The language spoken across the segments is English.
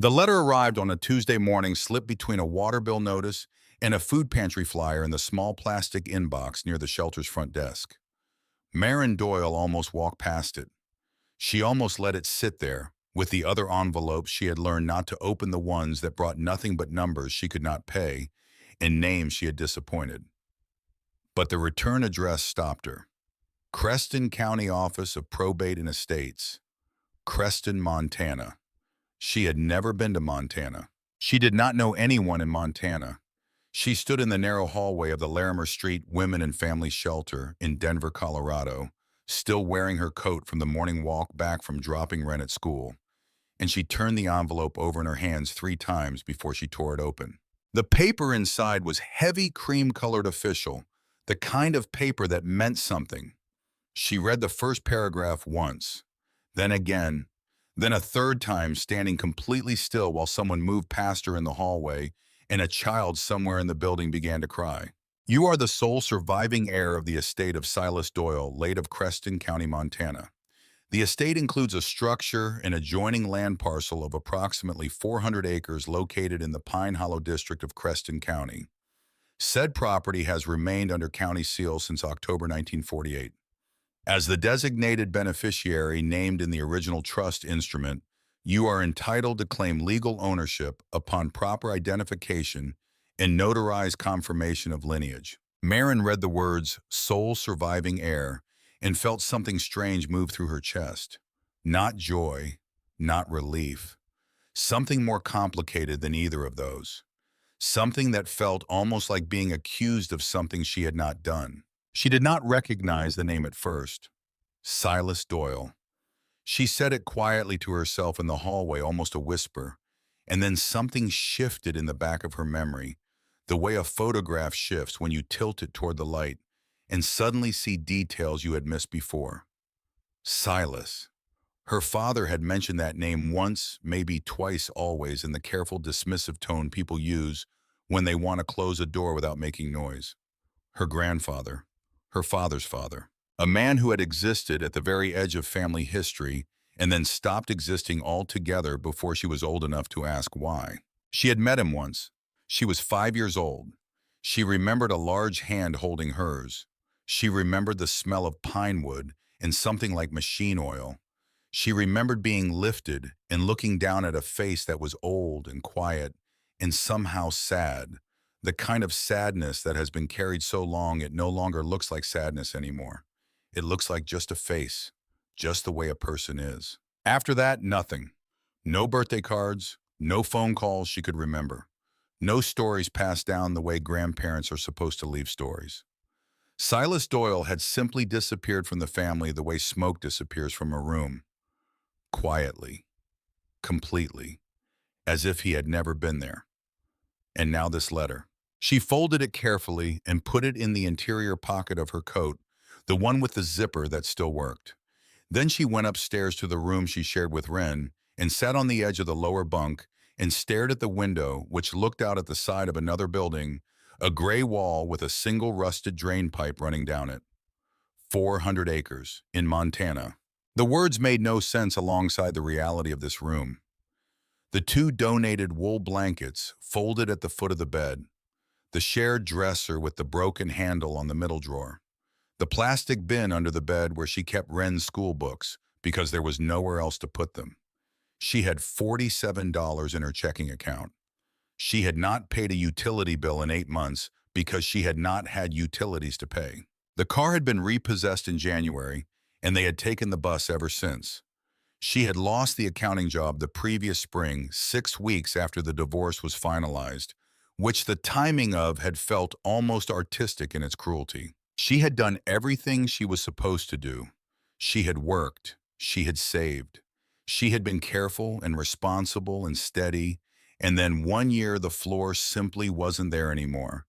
The letter arrived on a Tuesday morning, slipped between a water bill notice and a food pantry flyer in the small plastic inbox near the shelter's front desk. Marin Doyle almost walked past it. She almost let it sit there, with the other envelopes she had learned not to open, the ones that brought nothing but numbers she could not pay and names she had disappointed. But the return address stopped her. Creston County Office of Probate and Estates, Creston, Montana. She had never been to Montana. She did not know anyone in Montana. She stood in the narrow hallway of the Larimer Street Women and Family Shelter in Denver, Colorado, still wearing her coat from the morning walk back from dropping Ren at school, and she turned the envelope over in her hands 3 times before she tore it open. The paper inside was heavy cream-colored official, the kind of paper that meant something. She read the first paragraph once, then again, then a third time, standing completely still while someone moved past her in the hallway and a child somewhere in the building began to cry. You are the sole surviving heir of the estate of Silas Doyle, late of Creston County, Montana. The estate includes a structure and adjoining land parcel of approximately 400 acres located in the Pine Hollow district of Creston County. Said property has remained under county seal since October 1948. As the designated beneficiary named in the original trust instrument, you are entitled to claim legal ownership upon proper identification and notarized confirmation of lineage. Marin read the words sole surviving heir and felt something strange move through her chest. Not joy, not relief. Something more complicated than either of those. Something that felt almost like being accused of something she had not done. She did not recognize the name at first. Silas Doyle. She said it quietly to herself in the hallway, almost a whisper, and then something shifted in the back of her memory, the way a photograph shifts when you tilt it toward the light and suddenly see details you had missed before. Silas. Her father had mentioned that name once, maybe twice, always, in the careful, dismissive tone people use when they want to close a door without making noise. Her grandfather. Her father's father, a man who had existed at the very edge of family history and then stopped existing altogether before she was old enough to ask why. She had met him once. She was 5 years old. She remembered a large hand holding hers. She remembered the smell of pine wood and something like machine oil. She remembered being lifted and looking down at a face that was old and quiet and somehow sad. The kind of sadness that has been carried so long it no longer looks like sadness anymore. It looks like just a face, just the way a person is. After that, nothing. No birthday cards, no phone calls she could remember. No stories passed down the way grandparents are supposed to leave stories. Silas Doyle had simply disappeared from the family the way smoke disappears from a room. Quietly. Completely. As if he had never been there. And now this letter. She folded it carefully and put it in the interior pocket of her coat, the one with the zipper that still worked. Then she went upstairs to the room she shared with Ren and sat on the edge of the lower bunk and stared at the window, which looked out at the side of another building, a gray wall with a single rusted drain pipe running down it. 400 acres, in Montana. The words made no sense alongside the reality of this room. The 2 donated wool blankets folded at the foot of the bed, the shared dresser with the broken handle on the middle drawer, the plastic bin under the bed where she kept Ren's school books because there was nowhere else to put them. She had $47 in her checking account. She had not paid a utility bill in 8 months because she had not had utilities to pay. The car had been repossessed in January, and they had taken the bus ever since. She had lost the accounting job the previous spring, 6 weeks after the divorce was finalized, which the timing of had felt almost artistic in its cruelty. She had done everything she was supposed to do. She had worked. She had saved. She had been careful and responsible and steady, and then one year the floor simply wasn't there anymore.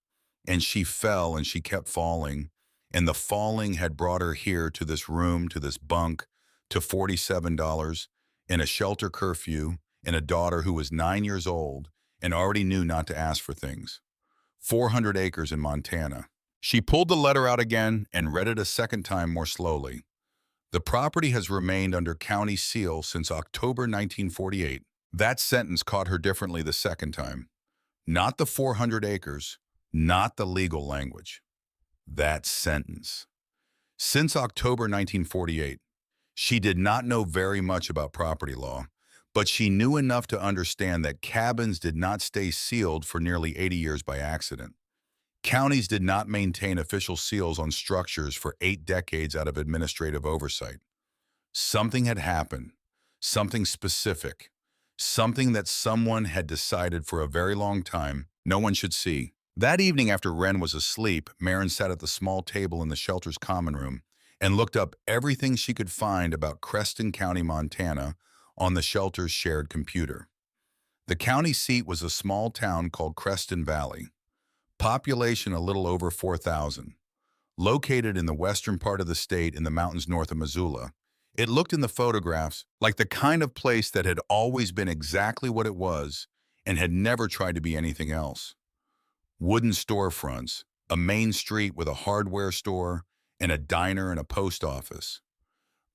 And she fell and she kept falling, and the falling had brought her here to this room, to this bunk, to $47, and a shelter curfew, and a daughter who was 9 years old and already knew not to ask for things. 400 acres in Montana. She pulled the letter out again and read it a second time more slowly. The property has remained under county seal since October 1948. That sentence caught her differently the second time. Not the 400 acres, not the legal language. That sentence. Since October 1948, she did not know very much about property law, but she knew enough to understand that cabins did not stay sealed for nearly 80 years by accident. Counties did not maintain official seals on structures for 8 decades out of administrative oversight. Something had happened, something specific, something that someone had decided for a very long time no one should see. That evening after Wren was asleep, Marin sat at the small table in the shelter's common room and looked up everything she could find about Creston County, Montana, on the shelter's shared computer. The county seat was a small town called Creston Valley, population a little over 4,000. Located in the western part of the state in the mountains north of Missoula, it looked in the photographs like the kind of place that had always been exactly what it was and had never tried to be anything else. Wooden storefronts, a main street with a hardware store, and a diner and a post office.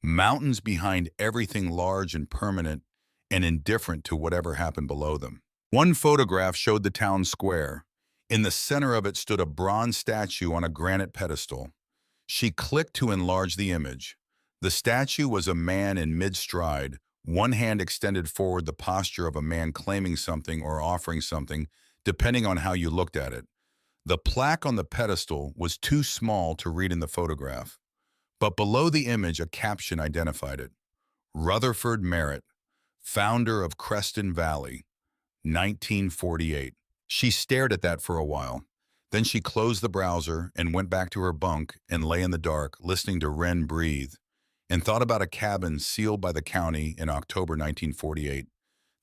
Mountains behind everything large and permanent and indifferent to whatever happened below them. One photograph showed the town square. In the center of it stood a bronze statue on a granite pedestal. She clicked to enlarge the image. The statue was a man in mid-stride, one hand extended forward, the posture of a man claiming something or offering something, depending on how you looked at it. The plaque on the pedestal was too small to read in the photograph, but below the image a caption identified it. Rutherford Merritt, founder of Creston Valley, 1948. She stared at that for a while. Then she closed the browser and went back to her bunk and lay in the dark, listening to Wren breathe, and thought about a cabin sealed by the county in October 1948,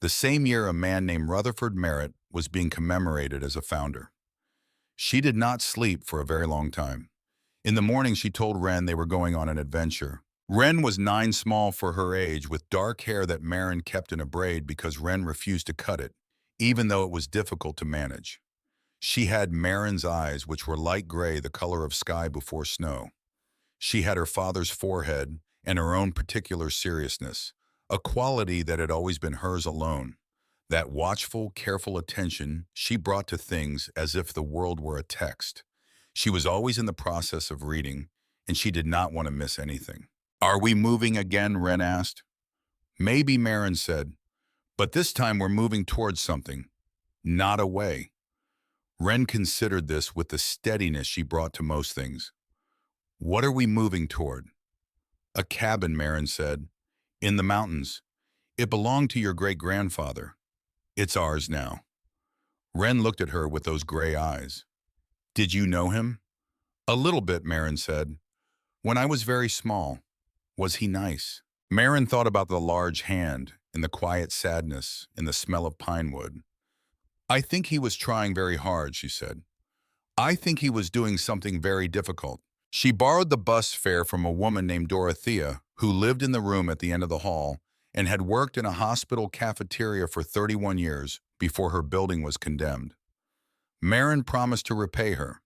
the same year a man named Rutherford Merritt was being commemorated as a founder. She did not sleep for a very long time. In the morning, she told Wren they were going on an adventure. Wren was 9 small for her age, with dark hair that Marin kept in a braid because Wren refused to cut it, even though it was difficult to manage. She had Marin's eyes, which were light gray, the color of sky before snow. She had her father's forehead and her own particular seriousness, a quality that had always been hers alone. That watchful, careful attention she brought to things as if the world were a text. She was always in the process of reading, and she did not want to miss anything. "Are we moving again?" Wren asked. "Maybe," Marin said, "but this time we're moving towards something, not away." Wren considered this with the steadiness she brought to most things. "What are we moving toward?" "A cabin," Marin said, "in the mountains. It belonged to your great-grandfather. It's ours now." Wren looked at her with those gray eyes. "Did you know him?" "A little bit," Marin said. "When I was very small." "Was he nice?" Marin thought about the large hand, and the quiet sadness, and the smell of pine wood. "I think he was trying very hard," she said. "I think he was doing something very difficult." She borrowed the bus fare from a woman named Dorothea, who lived in the room at the end of the hall and had worked in a hospital cafeteria for 31 years before her building was condemned. Marin promised to repay her.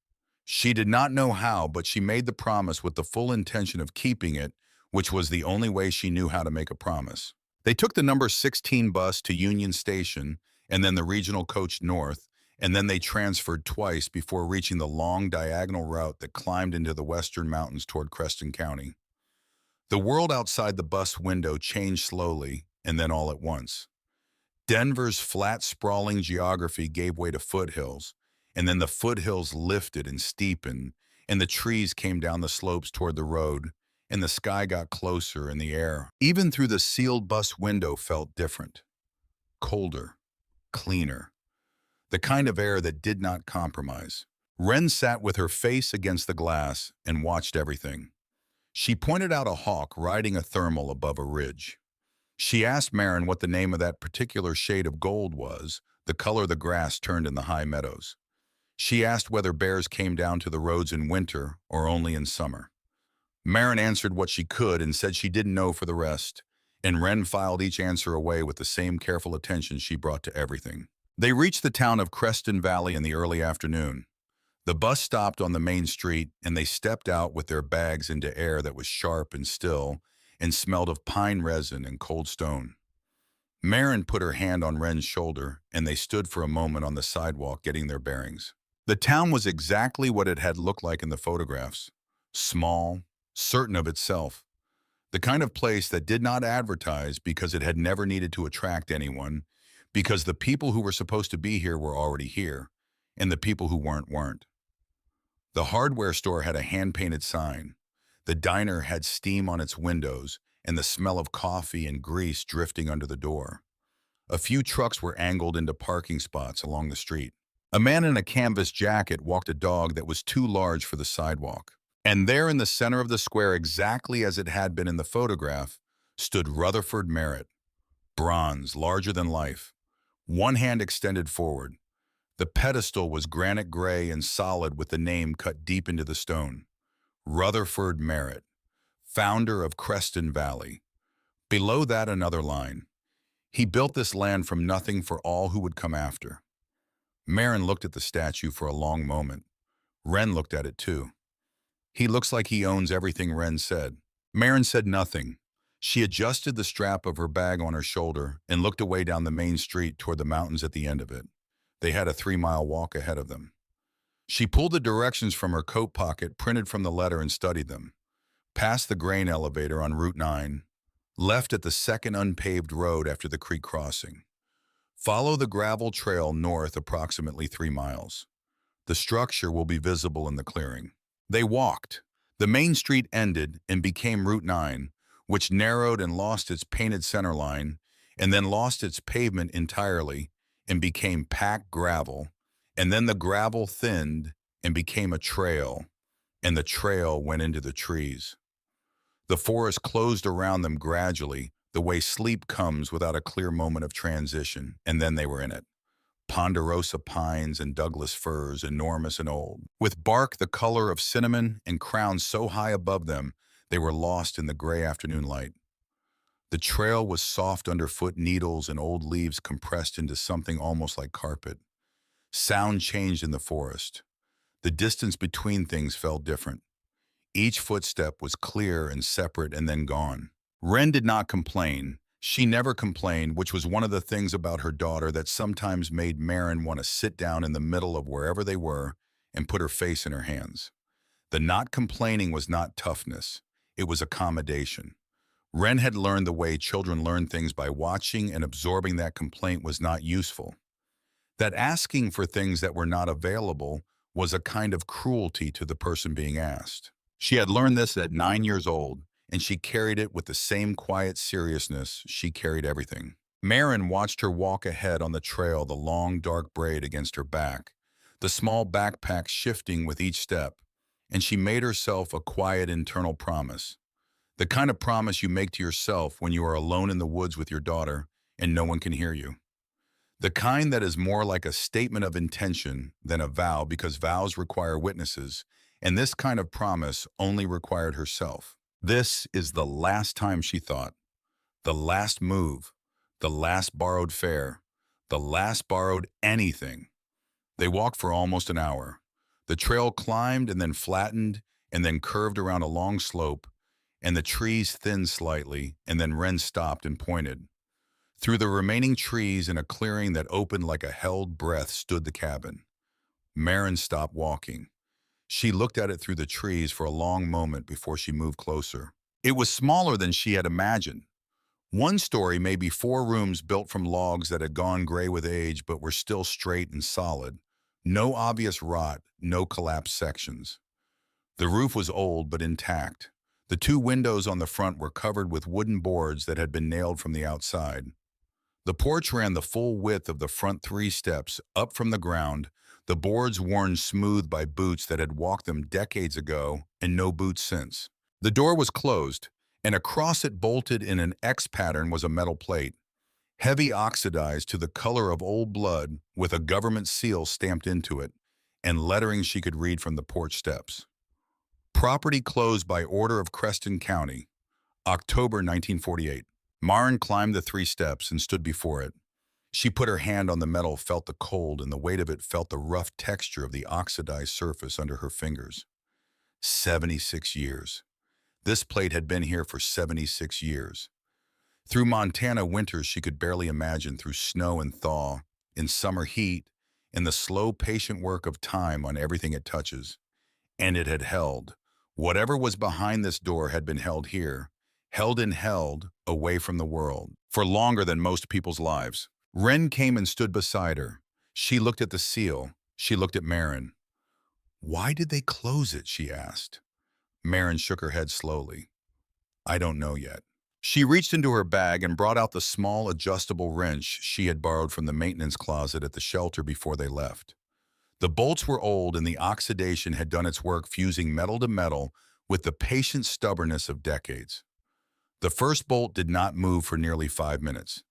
She did not know how, but she made the promise with the full intention of keeping it, which was the only way she knew how to make a promise. They took the number 16 bus to Union Station, and then the regional coach north, and then they transferred twice before reaching the long diagonal route that climbed into the western mountains toward Creston County. The world outside the bus window changed slowly, and then all at once. Denver's flat, sprawling geography gave way to foothills, and then the foothills lifted and steepened, and the trees came down the slopes toward the road, and the sky got closer, and the air, even through the sealed bus window, felt different. Colder, cleaner. The kind of air that did not compromise. Wren sat with her face against the glass and watched everything. She pointed out a hawk riding a thermal above a ridge. She asked Marin what the name of that particular shade of gold was, the color the grass turned in the high meadows. She asked whether bears came down to the roads in winter or only in summer. Marin answered what she could and said she didn't know for the rest, and Wren filed each answer away with the same careful attention she brought to everything. They reached the town of Creston Valley in the early afternoon. The bus stopped on the main street, and they stepped out with their bags into air that was sharp and still and smelled of pine resin and cold stone. Marin put her hand on Wren's shoulder, and they stood for a moment on the sidewalk getting their bearings. The town was exactly what it had looked like in the photographs. Small, certain of itself. The kind of place that did not advertise because it had never needed to attract anyone, because the people who were supposed to be here were already here, and the people who weren't. The hardware store had a hand-painted sign. The diner had steam on its windows and the smell of coffee and grease drifting under the door. A few trucks were angled into parking spots along the street. A man in a canvas jacket walked a dog that was too large for the sidewalk. And there in the center of the square, exactly as it had been in the photograph, stood Rutherford Merritt, bronze, larger than life. One hand extended forward. The pedestal was granite gray and solid with the name cut deep into the stone. Rutherford Merritt, founder of Creston Valley. Below that, another line. He built this land from nothing for all who would come after. Marin looked at the statue for a long moment. Wren looked at it too. He looks like he owns everything, Wren said. Marin said nothing. She adjusted the strap of her bag on her shoulder and looked away down the main street toward the mountains at the end of it. They had a 3-mile walk ahead of them. She pulled the directions from her coat pocket, printed from the letter, and studied them. Past the grain elevator on Route 9, left at the second unpaved road after the creek crossing. Follow the gravel trail north approximately 3 miles. The structure will be visible in the clearing. They walked. The main street ended and became Route 9, which narrowed and lost its painted center line, and then lost its pavement entirely and became packed gravel, and then the gravel thinned and became a trail, and the trail went into the trees. The forest closed around them gradually, the way sleep comes without a clear moment of transition, and then they were in it. Ponderosa pines and Douglas firs, enormous and old, with bark the color of cinnamon and crowns so high above them they were lost in the gray afternoon light. The trail was soft underfoot, needles and old leaves compressed into something almost like carpet. Sound changed in the forest. The distance between things felt different. Each footstep was clear and separate and then gone. Wren did not complain. She never complained, which was one of the things about her daughter that sometimes made Marin want to sit down in the middle of wherever they were and put her face in her hands. The not complaining was not toughness. It was accommodation. Wren had learned the way children learn things by watching, and absorbing that complaint was not useful. That asking for things that were not available was a kind of cruelty to the person being asked. She had learned this at 9 years old, and she carried it with the same quiet seriousness she carried everything. Marin watched her walk ahead on the trail, the long, dark braid against her back, the small backpack shifting with each step, and she made herself a quiet internal promise. The kind of promise you make to yourself when you are alone in the woods with your daughter and no one can hear you. The kind that is more like a statement of intention than a vow, because vows require witnesses, and this kind of promise only required herself. This is the last time, she thought. The last move. The last borrowed fare. The last borrowed anything. They walked for almost an hour. The trail climbed and then flattened and then curved around a long slope, and the trees thinned slightly, and then Wren stopped and pointed. Through the remaining trees, in a clearing that opened like a held breath, stood the cabin. Marin stopped walking. She looked at it through the trees for a long moment before she moved closer. It was smaller than she had imagined. One story, maybe 4 rooms built from logs that had gone gray with age but were still straight and solid. No obvious rot, no collapsed sections. The roof was old but intact. The 2 windows on the front were covered with wooden boards that had been nailed from the outside. The porch ran the full width of the front 3 steps, up from the ground, the boards worn smooth by boots that had walked them decades ago and no boots since. The door was closed, and across it, bolted in an X pattern, was a metal plate, heavy, oxidized to the color of old blood, with a government seal stamped into it, and lettering she could read from the porch steps. Property closed by order of Creston County, October 1948. Marin climbed the 3 steps and stood before it. She put her hand on the metal, felt the cold, and the weight of it, felt the rough texture of the oxidized surface under her fingers. 76 years. This plate had been here for 76 years. Through Montana winters she could barely imagine, through snow and thaw, in summer heat, in the slow, patient work of time on everything it touches. And it had held. Whatever was behind this door had been held here, held away from the world, for longer than most people's lives. Wren came and stood beside her. She looked at the seal. She looked at Marin. "Why did they close it?" she asked. Marin shook her head slowly. "I don't know yet." She reached into her bag and brought out the small adjustable wrench she had borrowed from the maintenance closet at the shelter before they left. The bolts were old and the oxidation had done its work, fusing metal to metal with the patient stubbornness of decades. The first bolt did not move for nearly 5 minutes.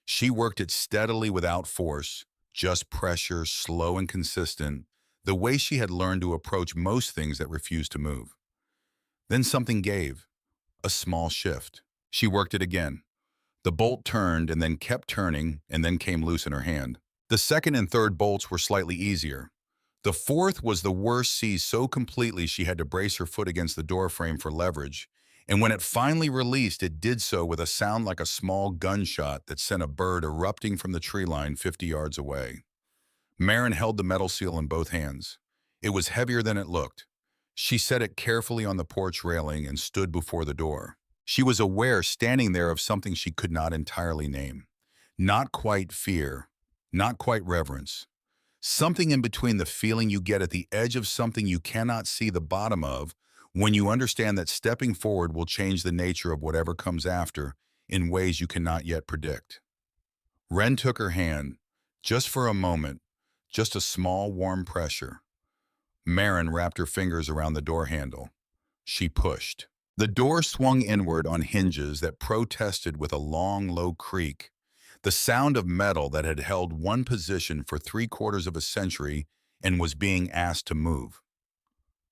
She worked it steadily without force, just pressure, slow and consistent, the way she had learned to approach most things that refused to move. Then something gave, a small shift. She worked it again. The bolt turned and then kept turning and then came loose in her hand. The second and third bolts were slightly easier. The fourth was the worst, seized so completely she had to brace her foot against the doorframe for leverage, and when it finally released, it did so with a sound like a small gunshot that sent a bird erupting from the tree line 50 yards away. Marin held the metal seal in both hands. It was heavier than it looked. She set it carefully on the porch railing and stood before the door. She was aware, standing there, of something she could not entirely name. Not quite fear, not quite reverence. Something in between, the feeling you get at the edge of something you cannot see the bottom of, when you understand that stepping forward will change the nature of whatever comes after in ways you cannot yet predict. Wren took her hand, just for a moment, just a small warm pressure. Marin wrapped her fingers around the door handle. She pushed. The door swung inward on hinges that protested with a long, low creak, the sound of metal that had held one position for 3/4 of a century and was being asked to move.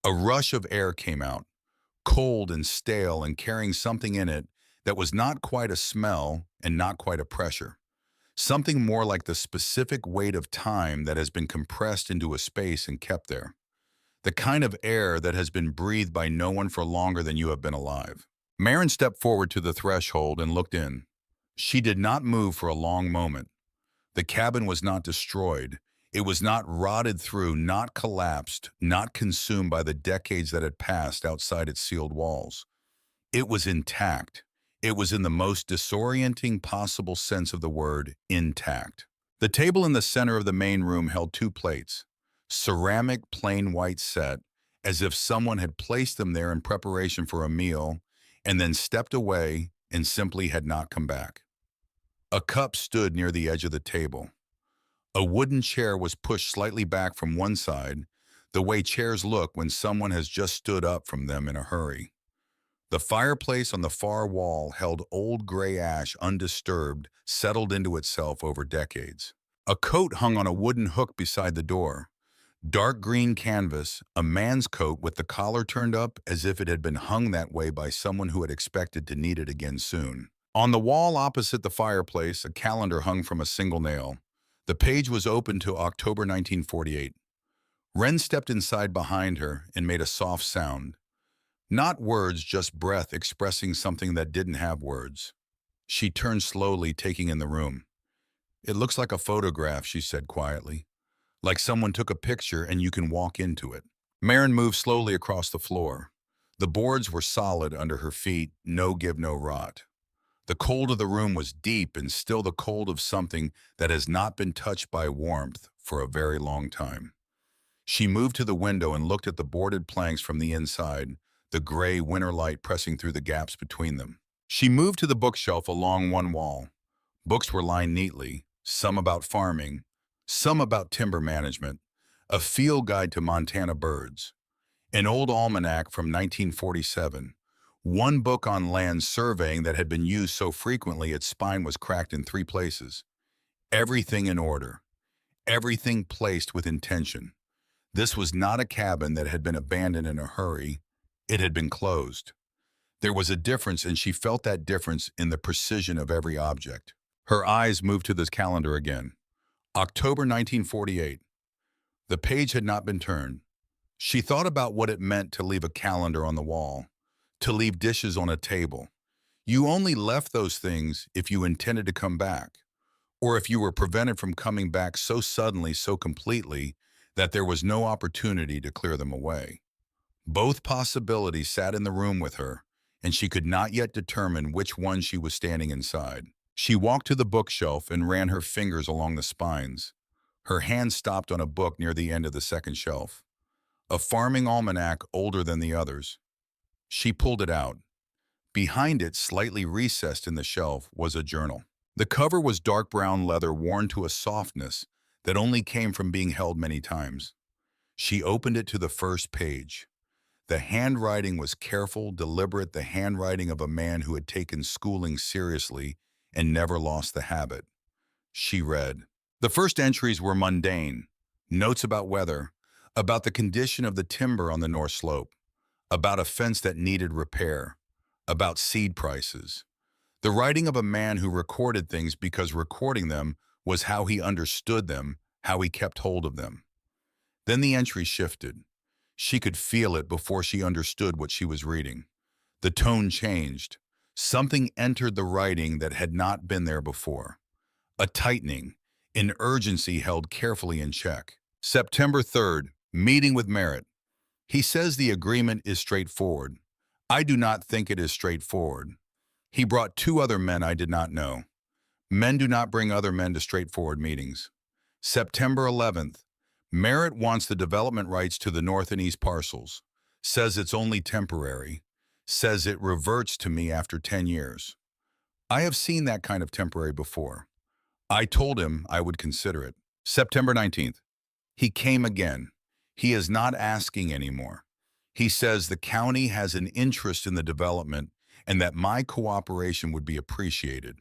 A rush of air came out, cold and stale and carrying something in it that was not quite a smell and not quite a pressure. Something more like the specific weight of time that has been compressed into a space and kept there. The kind of air that has been breathed by no one for longer than you have been alive. Marin stepped forward to the threshold and looked in. She did not move for a long moment. The cabin was not destroyed. It was not rotted through, not collapsed, not consumed by the decades that had passed outside its sealed walls. It was intact. It was, in the most disorienting possible sense of the word, intact. The table in the center of the main room held 2 plates, ceramic, plain white set, as if someone had placed them there in preparation for a meal and then stepped away and simply had not come back. A cup stood near the edge of the table. A wooden chair was pushed slightly back from one side, the way chairs look when someone has just stood up from them in a hurry. The fireplace on the far wall held old gray ash, undisturbed, settled into itself over decades. A coat hung on a wooden hook beside the door. Dark green canvas, a man's coat with the collar turned up as if it had been hung that way by someone who had expected to need it again soon. On the wall opposite the fireplace, a calendar hung from a single nail. The page was open to October 1948. Wren stepped inside behind her and made a soft sound. Not words, just breath expressing something that didn't have words. She turned slowly, taking in the room. "It looks like a photograph," she said quietly. "Like someone took a picture and you can walk into it." Marin moved slowly across the floor. The boards were solid under her feet, no give, no rot. The cold of the room was deep and still, the cold of something that has not been touched by warmth for a very long time. She moved to the window and looked at the boarded planks from the inside, the gray winter light pressing through the gaps between them. She moved to the bookshelf along one wall. Books were lined neatly, some about farming, some about timber management, a field guide to Montana birds, an old almanac from 1947, one book on land surveying that had been used so frequently its spine was cracked in 3 places. Everything in order, everything placed with intention. This was not a cabin that had been abandoned in a hurry. It had been closed. There was a difference, and she felt that difference in the precision of every object. Her eyes moved to this calendar again. October 1948. The page had not been turned. She thought about what it meant to leave a calendar on the wall, to leave dishes on a table. You only left those things if you intended to come back, or if you were prevented from coming back so suddenly, so completely, that there was no opportunity to clear them away. Both possibilities sat in the room with her, and she could not yet determine which one she was standing inside. She walked to the bookshelf and ran her fingers along the spines. Her hand stopped on a book near the end of the second shelf, a farming almanac older than the others. She pulled it out. Behind it, slightly recessed in the shelf, was a journal. The cover was dark brown leather worn to a softness that only came from being held many times. She opened it to the first page. The handwriting was careful, deliberate, the handwriting of a man who had taken schooling seriously and never lost the habit. She read. The first entries were mundane. Notes about weather, about the condition of the timber on the north slope, about a fence that needed repair, about seed prices. The writing of a man who recorded things because recording them was how he understood them, how he kept hold of them. Then the entry shifted. She could feel it before she understood what she was reading. The tone changed. Something entered the writing that had not been there before. A tightening, an urgency held carefully in check. September 3rd, meeting with Merritt. He says the agreement is straightforward. I do not think it is straightforward. He brought two other men I did not know. Men do not bring other men to straightforward meetings. September 11th, Merritt wants the development rights to the north and east parcels. Says it's only temporary. Says it reverts to me after 10 years. I have seen that kind of temporary before. I told him I would consider it. September 19th. He came again. He is not asking anymore. He says the county has an interest in the development and that my cooperation would be appreciated.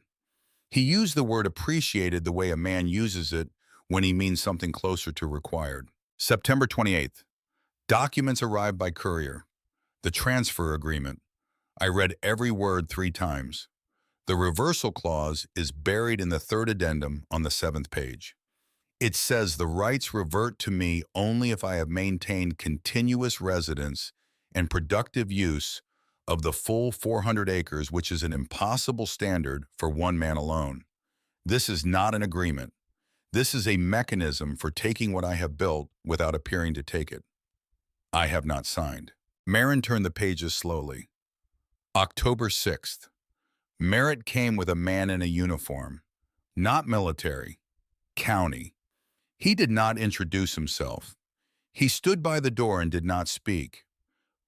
He used the word appreciated the way a man uses it when he means something closer to required. September 28th. Documents arrived by courier. The transfer agreement. I read every word 3 times. The reversal clause is buried in the third addendum on the 7th page. It says the rights revert to me only if I have maintained continuous residence and productive use of the full 400 acres, which is an impossible standard for one man alone. This is not an agreement. This is a mechanism for taking what I have built without appearing to take it. I have not signed. Marin turned the pages slowly. October 6th. Merritt came with a man in a uniform. Not military. County. He did not introduce himself. He stood by the door and did not speak.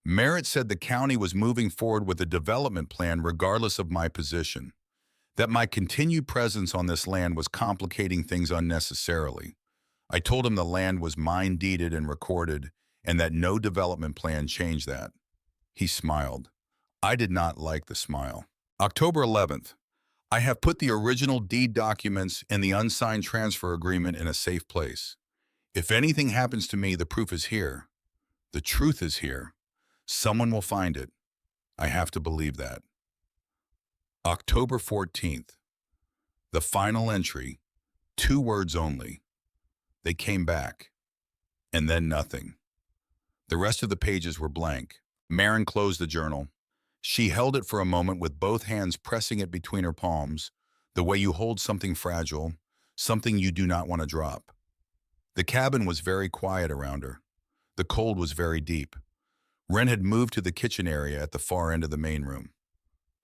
Merritt said the county was moving forward with a development plan regardless of my position, that my continued presence on this land was complicating things unnecessarily. I told him the land was mine deeded and recorded, and that no development plan changed that. He smiled. I did not like the smile. October 11th. I have put the original deed documents and the unsigned transfer agreement in a safe place. If anything happens to me, the proof is here. The truth is here. Someone will find it. I have to believe that. October 14th. The final entry. 2 words only. They came back. And then nothing. The rest of the pages were blank. Marin closed the journal. She held it for a moment with both hands pressing it between her palms, the way you hold something fragile, something you do not want to drop. The cabin was very quiet around her. The cold was very deep. Wren had moved to the kitchen area at the far end of the main room.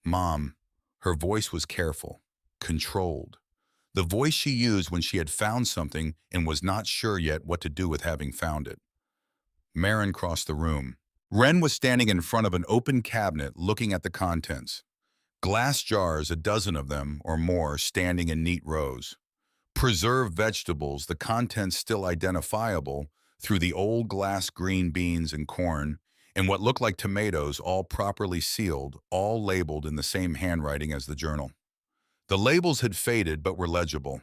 Mom, her voice was careful, controlled. The voice she used when she had found something and was not sure yet what to do with having found it. Marin crossed the room. Wren was standing in front of an open cabinet looking at the contents. Glass jars, a dozen of them or more, standing in neat rows. Preserved vegetables, the contents still identifiable through the old glass green beans and corn, and what looked like tomatoes, all properly sealed, all labeled in the same handwriting as the journal. The labels had faded but were legible.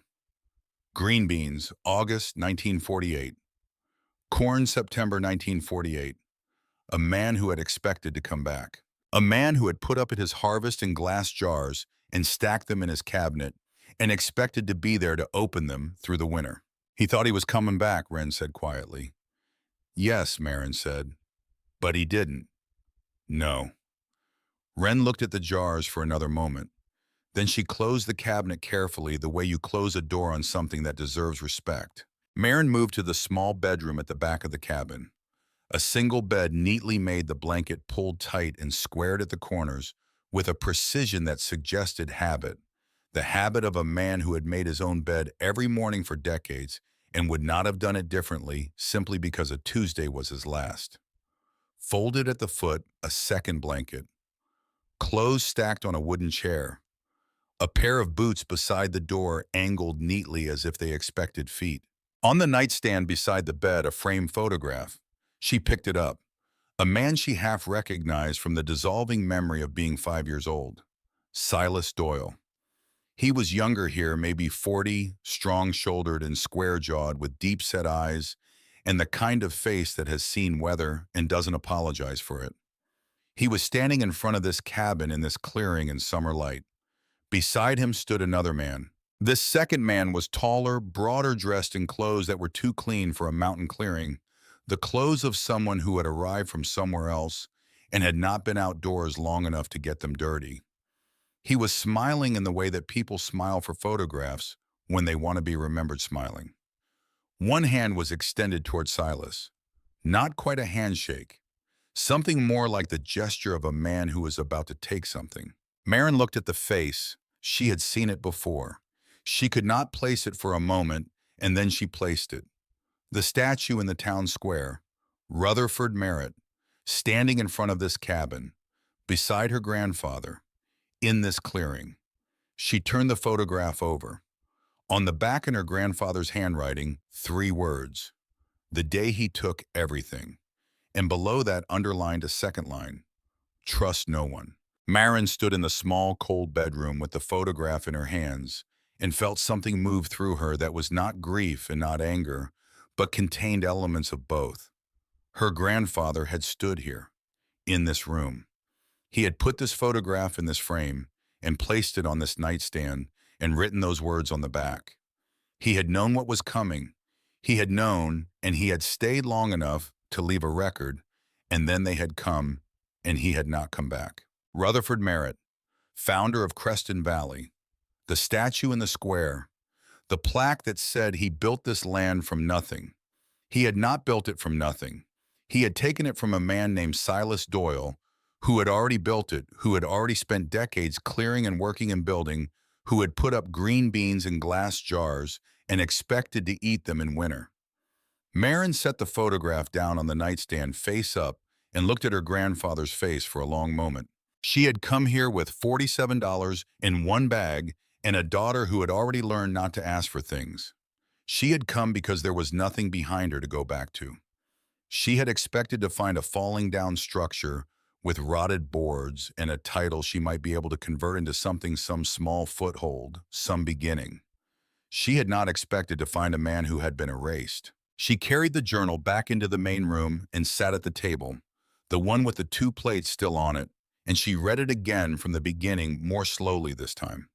Green beans, August 1948. Corn, September 1948. A man who had expected to come back. A man who had put up at his harvest in glass jars and stacked them in his cabinet and expected to be there to open them through the winter. He thought he was coming back, Wren said quietly. Yes, Marin said. But he didn't. No. Wren looked at the jars for another moment. Then she closed the cabinet carefully, the way you close a door on something that deserves respect. Marin moved to the small bedroom at the back of the cabin. A single bed neatly made, the blanket pulled tight and squared at the corners with a precision that suggested habit. The habit of a man who had made his own bed every morning for decades and would not have done it differently simply because a Tuesday was his last. Folded at the foot, a second blanket. Clothes stacked on a wooden chair. A pair of boots beside the door, angled neatly as if they expected feet. On the nightstand beside the bed, a framed photograph. She picked it up. A man she half recognized from the dissolving memory of being 5 years old. Silas Doyle. He was younger here, maybe 40, strong-shouldered and square-jawed with deep-set eyes and the kind of face that has seen weather and doesn't apologize for it. He was standing in front of this cabin in this clearing in summer light. Beside him stood another man. This second man was taller, broader dressed in clothes that were too clean for a mountain clearing, the clothes of someone who had arrived from somewhere else and had not been outdoors long enough to get them dirty. He was smiling in the way that people smile for photographs when they want to be remembered smiling. One hand was extended toward Silas. Not quite a handshake. Something more like the gesture of a man who is about to take something. Marin looked at the face. She had seen it before. She could not place it for a moment, and then she placed it. The statue in the town square, Rutherford Merritt, standing in front of this cabin, beside her grandfather, in this clearing. She turned the photograph over. On the back in her grandfather's handwriting, 3 words. The day he took everything. And below that underlined a second line. Trust no one. Marin stood in the small, cold bedroom with the photograph in her hands and felt something move through her that was not grief and not anger, but contained elements of both. Her grandfather had stood here, in this room. He had put this photograph in this frame and placed it on this nightstand and written those words on the back. He had known what was coming. He had known, and he had stayed long enough to leave a record, and then they had come, and he had not come back. Rutherford Merritt, founder of Creston Valley, the statue in the square, the plaque that said he built this land from nothing. He had not built it from nothing. He had taken it from a man named Silas Doyle, who had already built it, who had already spent decades clearing and working and building, who had put up green beans in glass jars and expected to eat them in winter. Marin set the photograph down on the nightstand face up and looked at her grandfather's face for a long moment. She had come here with $47 in one bag and a daughter who had already learned not to ask for things. She had come because there was nothing behind her to go back to. She had expected to find a falling down structure with rotted boards and a title she might be able to convert into something, some small foothold, some beginning. She had not expected to find a man who had been erased. She carried the journal back into the main room and sat at the table, the one with the 2 plates still on it, and she read it again from the beginning, more slowly this time.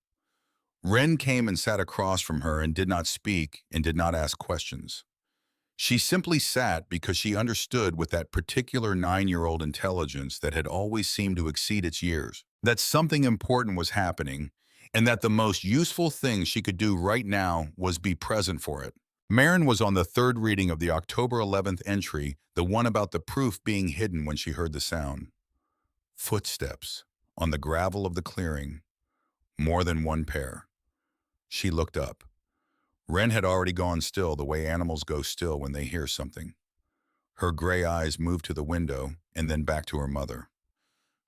Wren came and sat across from her and did not speak and did not ask questions. She simply sat because she understood with that particular 9-year-old intelligence that had always seemed to exceed its years, that something important was happening and that the most useful thing she could do right now was be present for it. Marin was on the 3rd reading of the October 11th entry, the one about the proof being hidden when she heard the sound. Footsteps on the gravel of the clearing, more than one pair. She looked up. Wren had already gone still, the way animals go still when they hear something. Her gray eyes moved to the window and then back to her mother.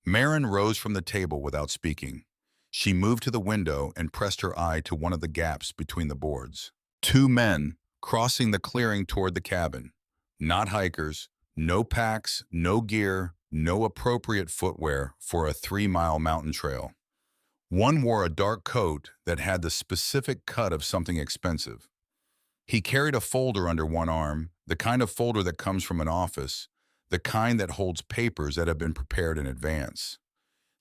Marin rose from the table without speaking. She moved to the window and pressed her eye to one of the gaps between the boards. 2 men crossing the clearing toward the cabin. Not hikers, no packs, no gear, no appropriate footwear for a 3-mile mountain trail. One wore a dark coat that had the specific cut of something expensive. He carried a folder under one arm, the kind of folder that comes from an office, the kind that holds papers that have been prepared in advance.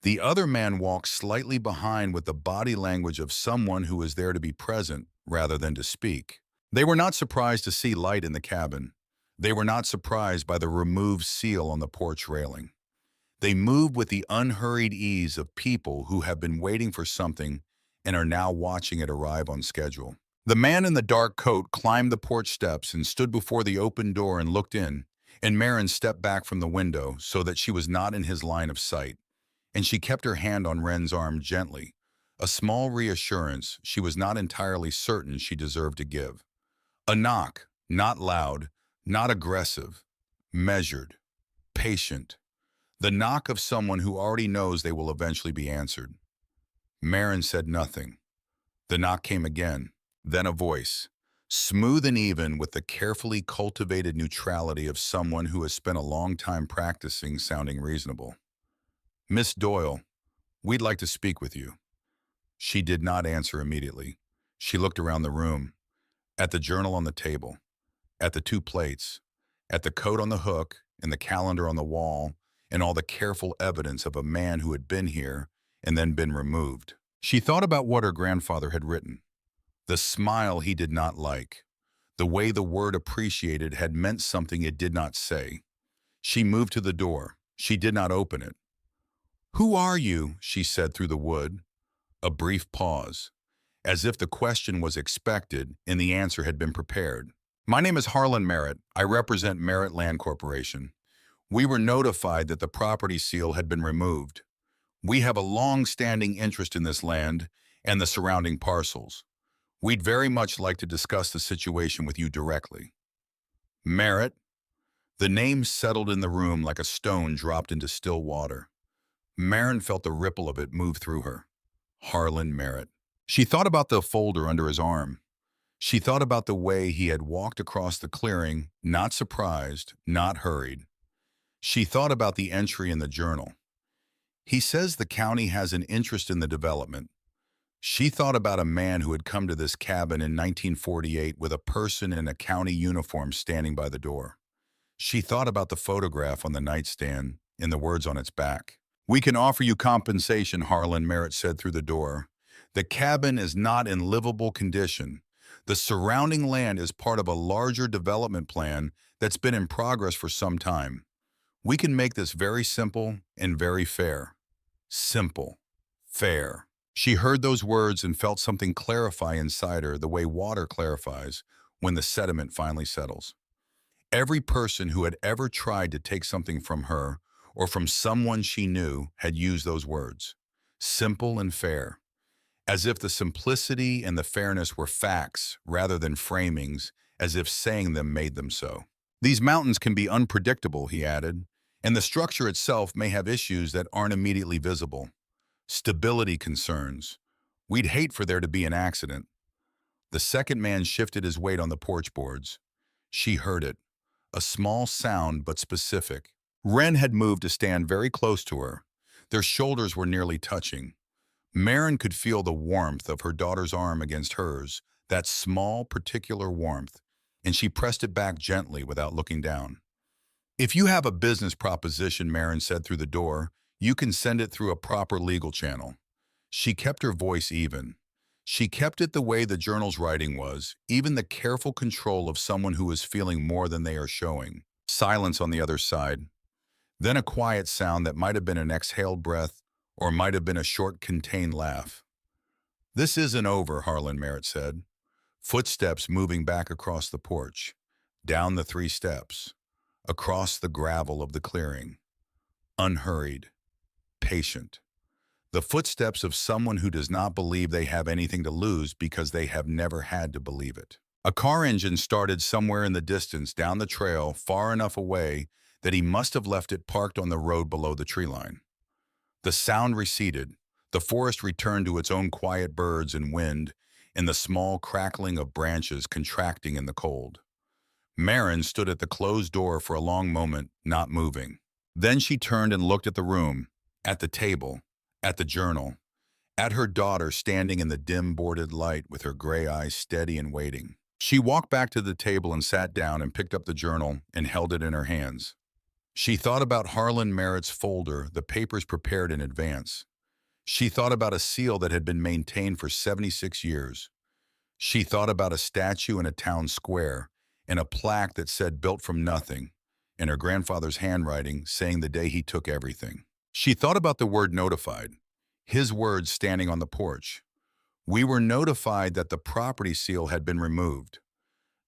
The other man walked slightly behind with the body language of someone who is there to be present rather than to speak. They were not surprised to see light in the cabin. They were not surprised by the removed seal on the porch railing. They move with the unhurried ease of people who have been waiting for something and are now watching it arrive on schedule. The man in the dark coat climbed the porch steps and stood before the open door and looked in, and Marin stepped back from the window so that she was not in his line of sight, and she kept her hand on Ren's arm gently, a small reassurance she was not entirely certain she deserved to give. A knock, not loud, not aggressive, measured, patient. The knock of someone who already knows they will eventually be answered. Marin said nothing. The knock came again, then a voice, smooth and even with the carefully cultivated neutrality of someone who has spent a long time practicing sounding reasonable. "Miss Doyle, we'd like to speak with you." She did not answer immediately. She looked around the room, at the journal on the table, at the two plates, at the coat on the hook and the calendar on the wall, and all the careful evidence of a man who had been here and then been removed. She thought about what her grandfather had written. The smile he did not like. The way the word appreciated had meant something it did not say. She moved to the door. She did not open it. "Who are you?" she said through the wood. A brief pause, as if the question was expected and the answer had been prepared. "My name is Harlan Merritt. I represent Merritt Land Corporation. We were notified that the property seal had been removed. We have a long-standing interest in this land and the surrounding parcels. We'd very much like to discuss the situation with you directly." Merritt. The name settled in the room like a stone dropped into still water. Marin felt the ripple of it move through her. Harlan Merritt. She thought about the folder under his arm. She thought about the way he had walked across the clearing, not surprised, not hurried. She thought about the entry in the journal. He says the county has an interest in the development. She thought about a man who had come to this cabin in 1948 with a person in a county uniform standing by the door. She thought about the photograph on the nightstand and the words on its back. "We can offer you compensation," Harlan Merritt said through the door. "The cabin is not in livable condition. The surrounding land is part of a larger development plan that's been in progress for some time. We can make this very simple and very fair." Simple. Fair. She heard those words and felt something clarify inside her the way water clarifies when the sediment finally settles. Every person who had ever tried to take something from her or from someone she knew had used those words. Simple and fair. As if the simplicity and the fairness were facts rather than framings, as if saying them made them so. "These mountains can be unpredictable," he added, "and the structure itself may have issues that aren't immediately visible. Stability concerns. We'd hate for there to be an accident." The second man shifted his weight on the porch boards. She heard it. A small sound, but specific. Ren had moved to stand very close to her. Their shoulders were nearly touching. Marin could feel the warmth of her daughter's arm against hers, that small, particular warmth, and she pressed it back gently without looking down. "If you have a business proposition," Marin said through the door, "you can send it through a proper legal channel." She kept her voice even. She kept it the way the journal's writing was, even the careful control of someone who is feeling more than they are showing. Silence on the other side. Then a quiet sound that might have been an exhaled breath or might have been a short, contained laugh. "This isn't over," Harlan Merritt said. Footsteps moving back across the porch, down the 3 steps, across the gravel of the clearing. Unhurried. Patient. The footsteps of someone who does not believe they have anything to lose because they have never had to believe it. A car engine started somewhere in the distance down the trail far enough away that he must have left it parked on the road below the tree line. The sound receded. The forest returned to its own quiet birds and wind and the small crackling of branches contracting in the cold. Marin stood at the closed door for a long moment, not moving. Then she turned and looked at the room, at the table, at the journal, at her daughter standing in the dim boarded light with her gray eyes steady and waiting. She walked back to the table and sat down and picked up the journal and held it in her hands. She thought about Harlan Merritt's folder, the papers prepared in advance. She thought about a seal that had been maintained for 76 years. She thought about a statue in a town square and a plaque that said "built from nothing," in her grandfather's handwriting saying the day he took everything. She thought about the word notified, his words standing on the porch. We were notified that the property seal had been removed.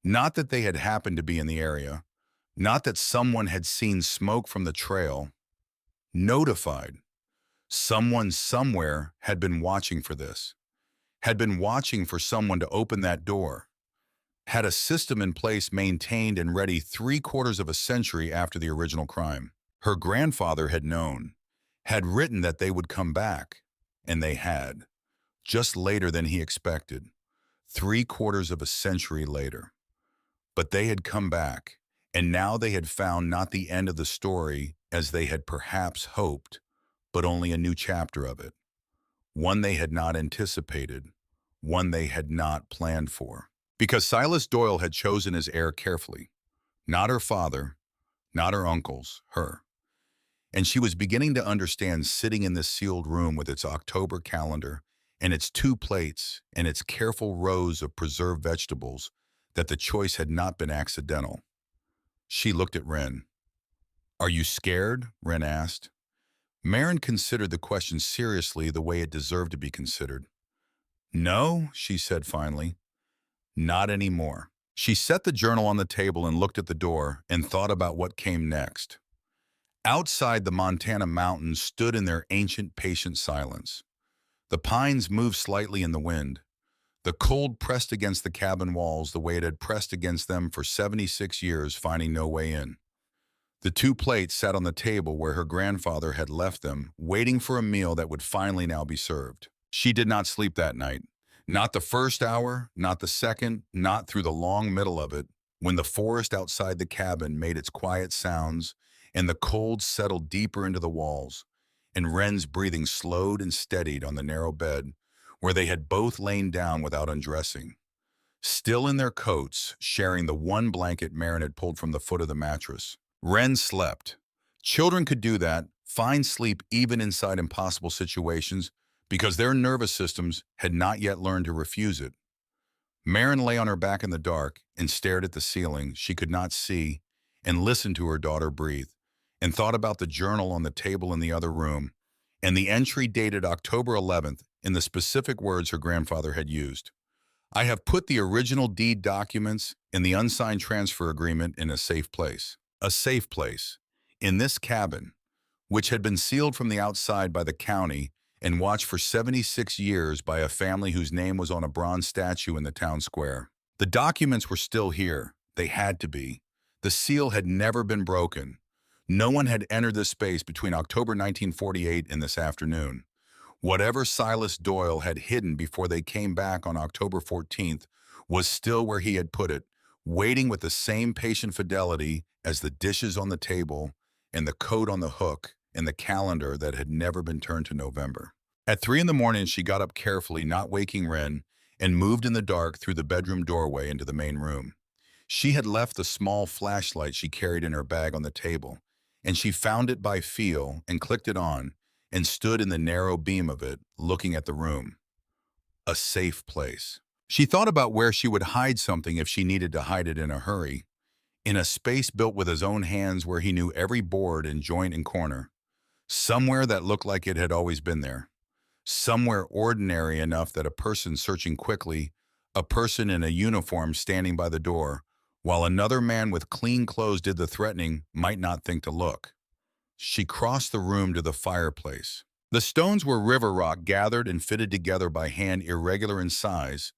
Not that they had happened to be in the area, not that someone had seen smoke from the trail. Notified. Someone somewhere had been watching for this, had been watching for someone to open that door, had a system in place maintained and ready 3/4 of a century after the original crime. Her grandfather had known, had written that they would come back, and they had, just later than he expected, 3/4 of a century later. But they had come back, and now they had found not the end of the story as they had perhaps hoped, but only a new chapter of it, one they had not anticipated, one they had not planned for. Because Silas Doyle had chosen his heir carefully, not her father, not her uncles, her. And she was beginning to understand sitting in this sealed room with its October calendar and its 2 plates and its careful rows of preserved vegetables that the choice had not been accidental. She looked at Wren. "Are you scared?" Wren asked. Marin considered the question seriously the way it deserved to be considered. "No," she said finally. "Not anymore." She set the journal on the table and looked at the door and thought about what came next. Outside, the Montana mountains stood in their ancient, patient silence. The pines moved slightly in the wind. The cold pressed against the cabin walls the way it had pressed against them for 76 years, finding no way in. The 2 plates sat on the table where her grandfather had left them, waiting for a meal that would finally now be served. She did not sleep that night. Not the first hour, not the second, not through the long middle of it, when the forest outside the cabin made its quiet sounds and the cold settled deeper into the walls, and Wren's breathing slowed and steadied on the narrow bed where they had both lain down without undressing, still in their coats, sharing the one blanket Marin had pulled from the foot of the mattress. Wren slept. Children could do that, find sleep even inside impossible situations, because their nervous systems had not yet learned to refuse it. Marin lay on her back in the dark and stared at the ceiling she could not see and listened to her daughter breathe, and thought about the journal on the table in the other room and the entry dated October 11th in the specific words her grandfather had used. "I have put the original deed documents and the unsigned transfer agreement in a safe place." A safe place. In this cabin, which had been sealed from the outside by the county and watched for 76 years by a family whose name was on a bronze statue in the town square. The documents were still here. They had to be. The seal had never been broken. No one had entered this space between October 1948 and this afternoon. Whatever Silas Doyle had hidden before they came back on October 14th was still where he had put it, waiting with the same patient fidelity as the dishes on the table and the coat on the hook and the calendar that had never been turned to November. At 3 in the morning, she got up carefully, not waking Wren, and moved in the dark through the bedroom doorway into the main room. She had left the small flashlight she carried in her bag on the table, and she found it by feel and clicked it on and stood in the narrow beam of it, looking at the room. A safe place. She thought about where she would hide something if she needed to hide it in a hurry. In a space built with his own hands where he knew every board and joint and corner. Somewhere that looked like it had always been there. Somewhere ordinary enough that a person searching quickly, a person in a uniform standing by the door, while another man with clean clothes did the threatening, might not think to look. She crossed the room to the fireplace. The stones were river rock gathered and fitted together by hand, irregular in size,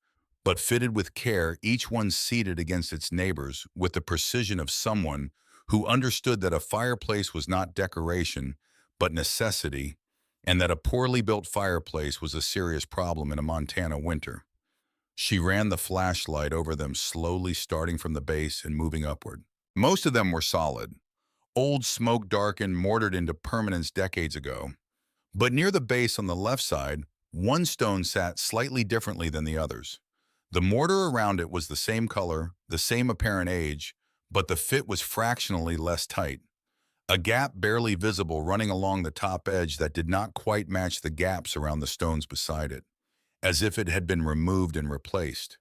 but fitted with care, each one seated against its neighbors with the precision of someone who understood that a fireplace was not decoration, but necessity, and that a poorly built fireplace was a serious problem in a Montana winter. She ran the flashlight over them slowly, starting from the base and moving upward. Most of them were solid, old, smoke-darkened, mortared into permanence decades ago. But near the base on the left side, one stone sat slightly differently than the others. The mortar around it was the same color, the same apparent age, but the fit was fractionally less tight. A gap barely visible running along the top edge that did not quite match the gaps around the stones beside it, as if it had been removed and replaced,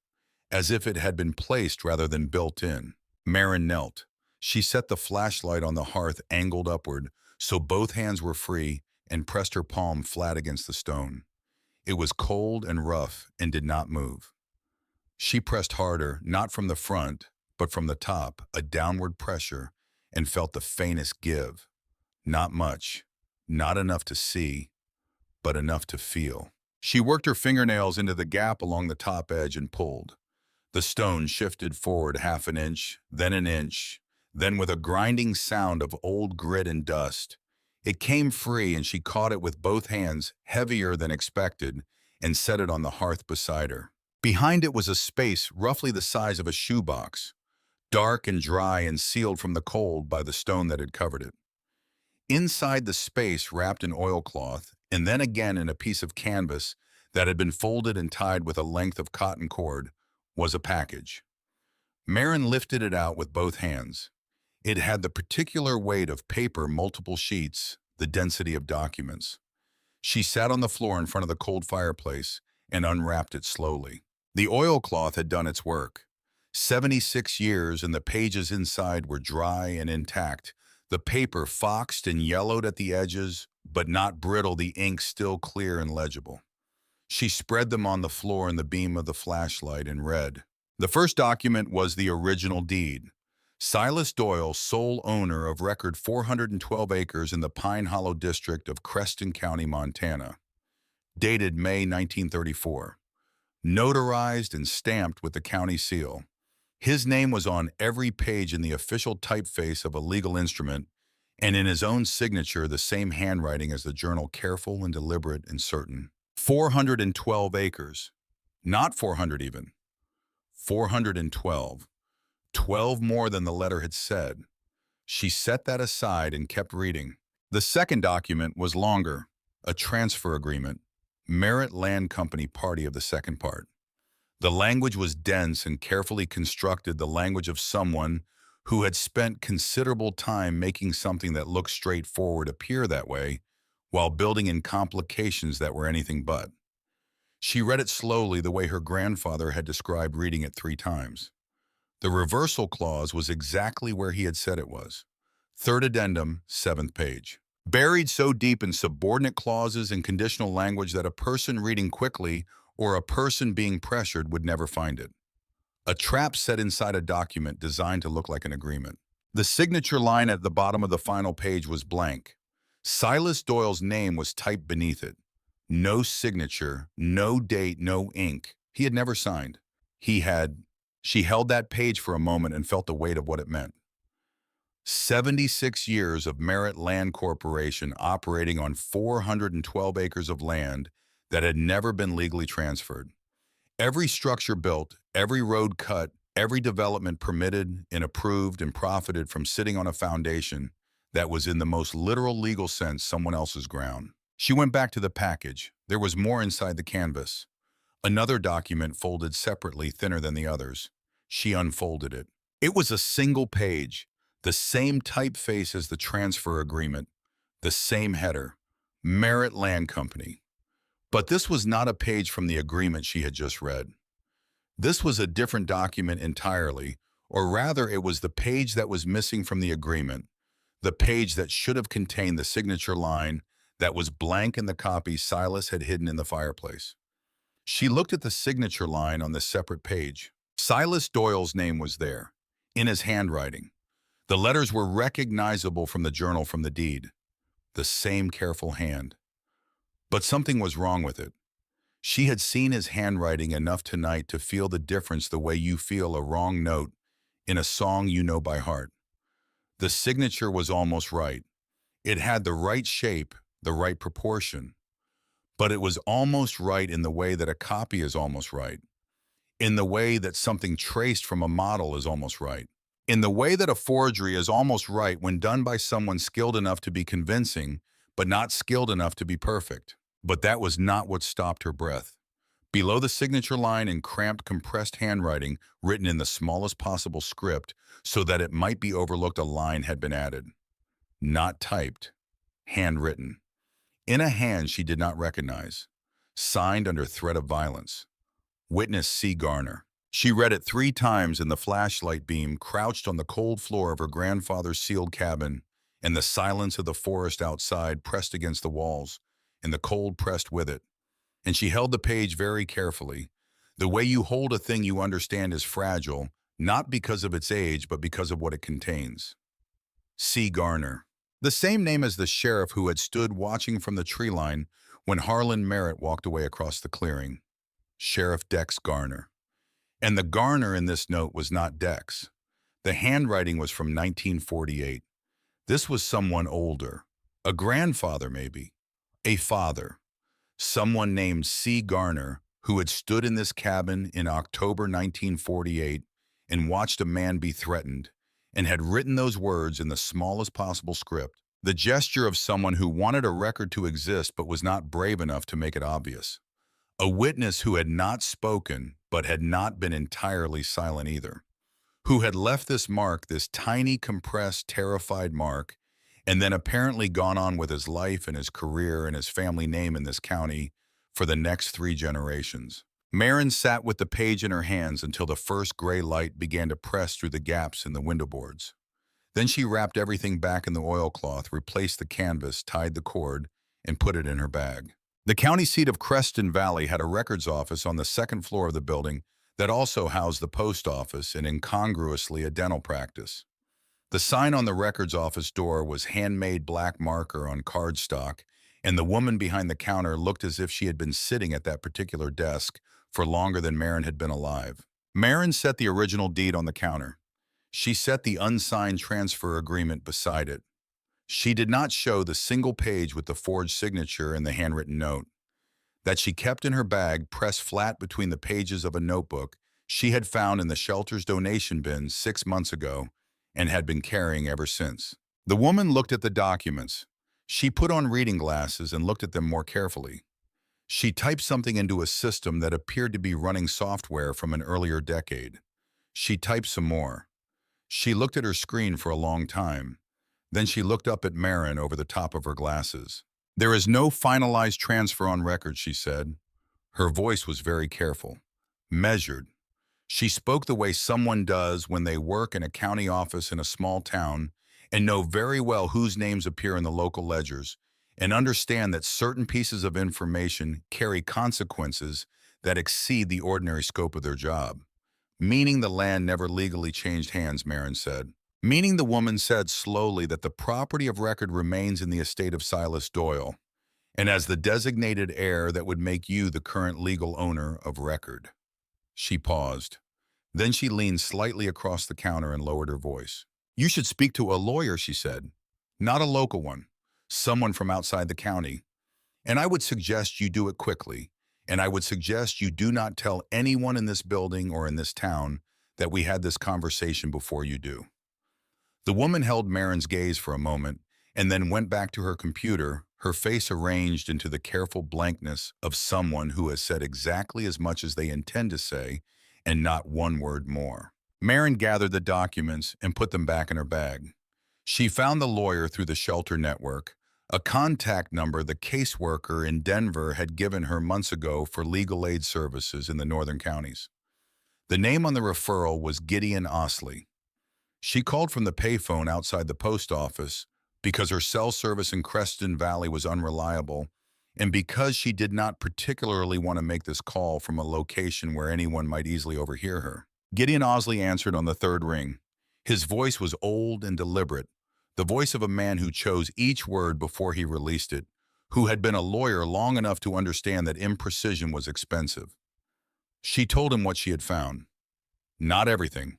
as if it had been placed rather than built in. Marin knelt. She set the flashlight on the hearth angled upward, so both hands were free, and pressed her palm flat against the stone. It was cold and rough and did not move. She pressed harder, not from the front, but from the top, a downward pressure, and felt the faintest give. Not much, not enough to see, but enough to feel. She worked her fingernails into the gap along the top edge and pulled. The stone shifted forward half an inch, then with a grinding sound of old grit and dust, it came free and she caught it with both hands, heavier than expected, and set it on the hearth beside her. Behind it was a space roughly the size of a shoebox, dark and dry and sealed from the cold by the stone that had covered it. Inside the space, wrapped in oilcloth, and then again in a piece of canvas that had been folded and tied with a length of cotton cord, was a package. Marin lifted it out with both hands. It had the particular weight of paper, multiple sheets, the density of documents. She sat on the floor in front of the cold fireplace and unwrapped it slowly. The oilcloth had done its work. 76 years, and the pages inside were dry and intact, the paper foxed and yellowed at the edges, but not brittle, the ink still clear and legible. She spread them on the floor in the beam of the flashlight and read. The first document was the original deed. Silas Doyle, sole owner of record 412 acres in the Pine Hollow district of Creston County, Montana. Dated May 1934. Notarized and stamped with the county seal. His name was on every page in the official typeface of a legal instrument, and in his own signature the same handwriting as the journal, careful and deliberate and certain. 412 acres. Not 400 even. 412. 12 more than the letter had said. She set that aside and kept reading. The second document was longer, a transfer agreement. Merritt Land Company party of the second part. The language was dense and carefully constructed, the language of someone who had spent considerable time making something that looked straightforward appear that way, while building in complications that were anything but. She read it slowly, the way her grandfather had described reading it 3 times. The reversal clause was exactly where he had said it was. Third addendum, 7th page. Buried so deep in subordinate clauses and conditional language that a person reading quickly or a person being pressured would never find it. A trap set inside a document designed to look like an agreement. The signature line at the bottom of the final page was blank. Silas Doyle's name was typed beneath it. No signature, no date, no ink. He had never signed. She held that page for a moment and felt the weight of what it meant. 76 years of Merritt Land Corporation operating on 412 acres of land that had never been legally transferred. Every structure built, every road cut, every development permitted and approved and profited from sitting on a foundation that was in the most literal legal sense someone else's ground. She went back to the package. There was more inside the canvas. Another document folded separately, thinner than the others. She unfolded it. It was a single page, the same typeface as the transfer agreement, the same header, Merritt Land Company. But this was not a page from the agreement she had just read. This was a different document entirely, or rather it was the page that was missing from the agreement, the page that should have contained the signature line that was blank in the copy Silas had hidden in the fireplace. She looked at the signature line on the separate page. Silas Doyle's name was there, in his handwriting. The letters were recognizable from the journal, from the deed. The same careful hand. But something was wrong with it. She had seen his handwriting enough tonight to feel the difference, the way you feel a wrong note in a song you know by heart. The signature was almost right. It had the right shape, the right proportion. But it was almost right in the way that a copy is almost right. In the way that something traced from a model is almost right. In the way that a forgery is almost right when done by someone skilled enough to be convincing, but not skilled enough to be perfect. But that was not what stopped her breath. Below the signature line, in cramped, compressed handwriting, written in the smallest possible script so that it might be overlooked, a line had been added. Not typed. Handwritten. In a hand she did not recognize. Signed under threat of violence. Witness C. Garner. She read it 3 times in the flashlight beam, crouched on the cold floor of her grandfather's sealed cabin, and the silence of the forest outside pressed against the walls, and the cold pressed with it. And she held the page very carefully. The way you hold a thing you understand is fragile, not because of its age, but because of what it contains. C. Garner. The same name as the sheriff who had stood watching from the tree line when Harlan Merritt walked away across the clearing. Sheriff Dex Garner. And the Garner in this note was not Dex. The handwriting was from 1948. This was someone older. A grandfather, maybe. A father. Someone named C. Garner, who had stood in this cabin in October 1948 and watched a man be threatened, and had written those words in the smallest possible script. The gesture of someone who wanted a record to exist but was not brave enough to make it obvious. A witness who had not spoken but had not been entirely silent either. Who had left this mark, this tiny, compressed, terrified mark, and then apparently gone on with his life and his career and his family name in this county for the next 3 generations. Marin sat with the page in her hands until the first gray light began to press through the gaps in the window boards. Then she wrapped everything back in the oilcloth, replaced the canvas, tied the cord, and put it in her bag. The county seat of Creston Valley had a records office on the second floor of the building that also housed the post office and incongruously a dental practice. The sign on the records office door was handmade black marker on cardstock, and the woman behind the counter looked as if she had been sitting at that particular desk for longer than Marin had been alive. Marin set the original deed on the counter. She set the unsigned transfer agreement beside it. She did not show the single page with the forged signature and the handwritten note that she kept in her bag pressed flat between the pages of a notebook she had found in the shelter's donation bin 6 months ago and had been carrying ever since. The woman looked at the documents. She put on reading glasses and looked at them more carefully. She typed something into a system that appeared to be running software from an earlier decade. She typed some more. She looked at her screen for a long time. Then she looked up at Marin over the top of her glasses. "There is no finalized transfer on record," she said. Her voice was very careful, measured. She spoke the way someone does when they work in a county office in a small town and know very well whose names appear in the local ledgers and understand that certain pieces of information carry consequences that exceed the ordinary scope of their job. "Meaning the land never legally changed hands," Marin said. "Meaning," the woman said slowly, "that the property of record remains in the estate of Silas Doyle, and as the designated heir that would make you the current legal owner of record." She paused. Then she leaned slightly across the counter and lowered her voice. "You should speak to a lawyer," she said. "Not a local one. Someone from outside the county. And I would suggest you do it quickly. And I would suggest you do not tell anyone in this building or in this town that we had this conversation before you do." The woman held Marin's gaze for a moment and then went back to her computer, her face arranged into the careful blankness of someone who has said exactly as much as they intend to say and not one word more. Marin gathered the documents and put them back in her bag. She found the lawyer through the shelter network, a contact number the caseworker in Denver had given her months ago for legal aid services in the northern counties. The name on the referral was Gideon Osley. She called from the payphone outside the post office because her cell service in Creston Valley was unreliable and because she did not particularly want to make this call from a location where anyone might easily overhear her. Gideon Osley answered on the third ring. His voice was old and deliberate, the voice of a man who chose each word before he released it, who had been a lawyer long enough to understand that imprecision was expensive. She told him what she had found. Not everything.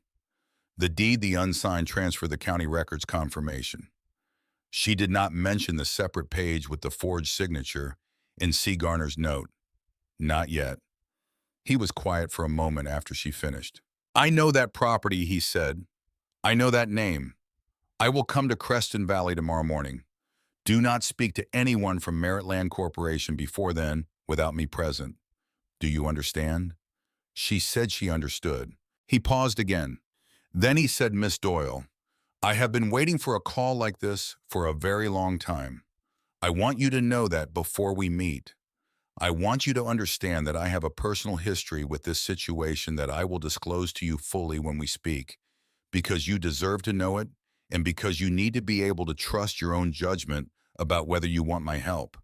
The deed, the unsigned transfer, the county records confirmation. She did not mention the separate page with the forged signature in C. Garner's note. Not yet. He was quiet for a moment after she finished. "I know that property," he said. "I know that name. I will come to Creston Valley tomorrow morning. Do not speak to anyone from Merritt Land Corporation before then without me present. Do you understand?" She said she understood. He paused again. Then he said, "Miss Doyle, I have been waiting for a call like this for a very long time. I want you to know that before we meet. I want you to understand that I have a personal history with this situation that I will disclose to you fully when we speak, because you deserve to know it, and because you need to be able to trust your own judgment about whether you want my help."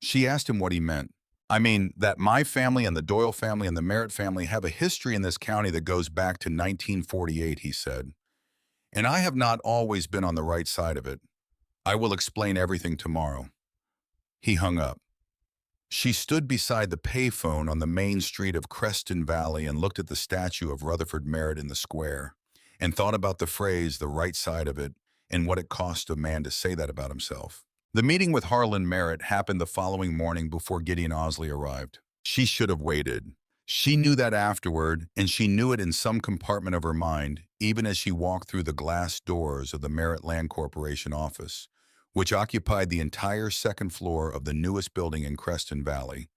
She asked him what he meant. "I mean, that my family and the Doyle family and the Merritt family have a history in this county that goes back to 1948, he said. "And I have not always been on the right side of it. I will explain everything tomorrow." He hung up. She stood beside the payphone on the main street of Creston Valley and looked at the statue of Rutherford Merritt in the square, and thought about the phrase, "the right side of it," and what it cost a man to say that about himself. The meeting with Harlan Merritt happened the following morning before Gideon Osley arrived. She should have waited. She knew that afterward, and she knew it in some compartment of her mind, even as she walked through the glass doors of the Merritt Land Corporation office, which occupied the entire second floor of the newest building in Creston Valley,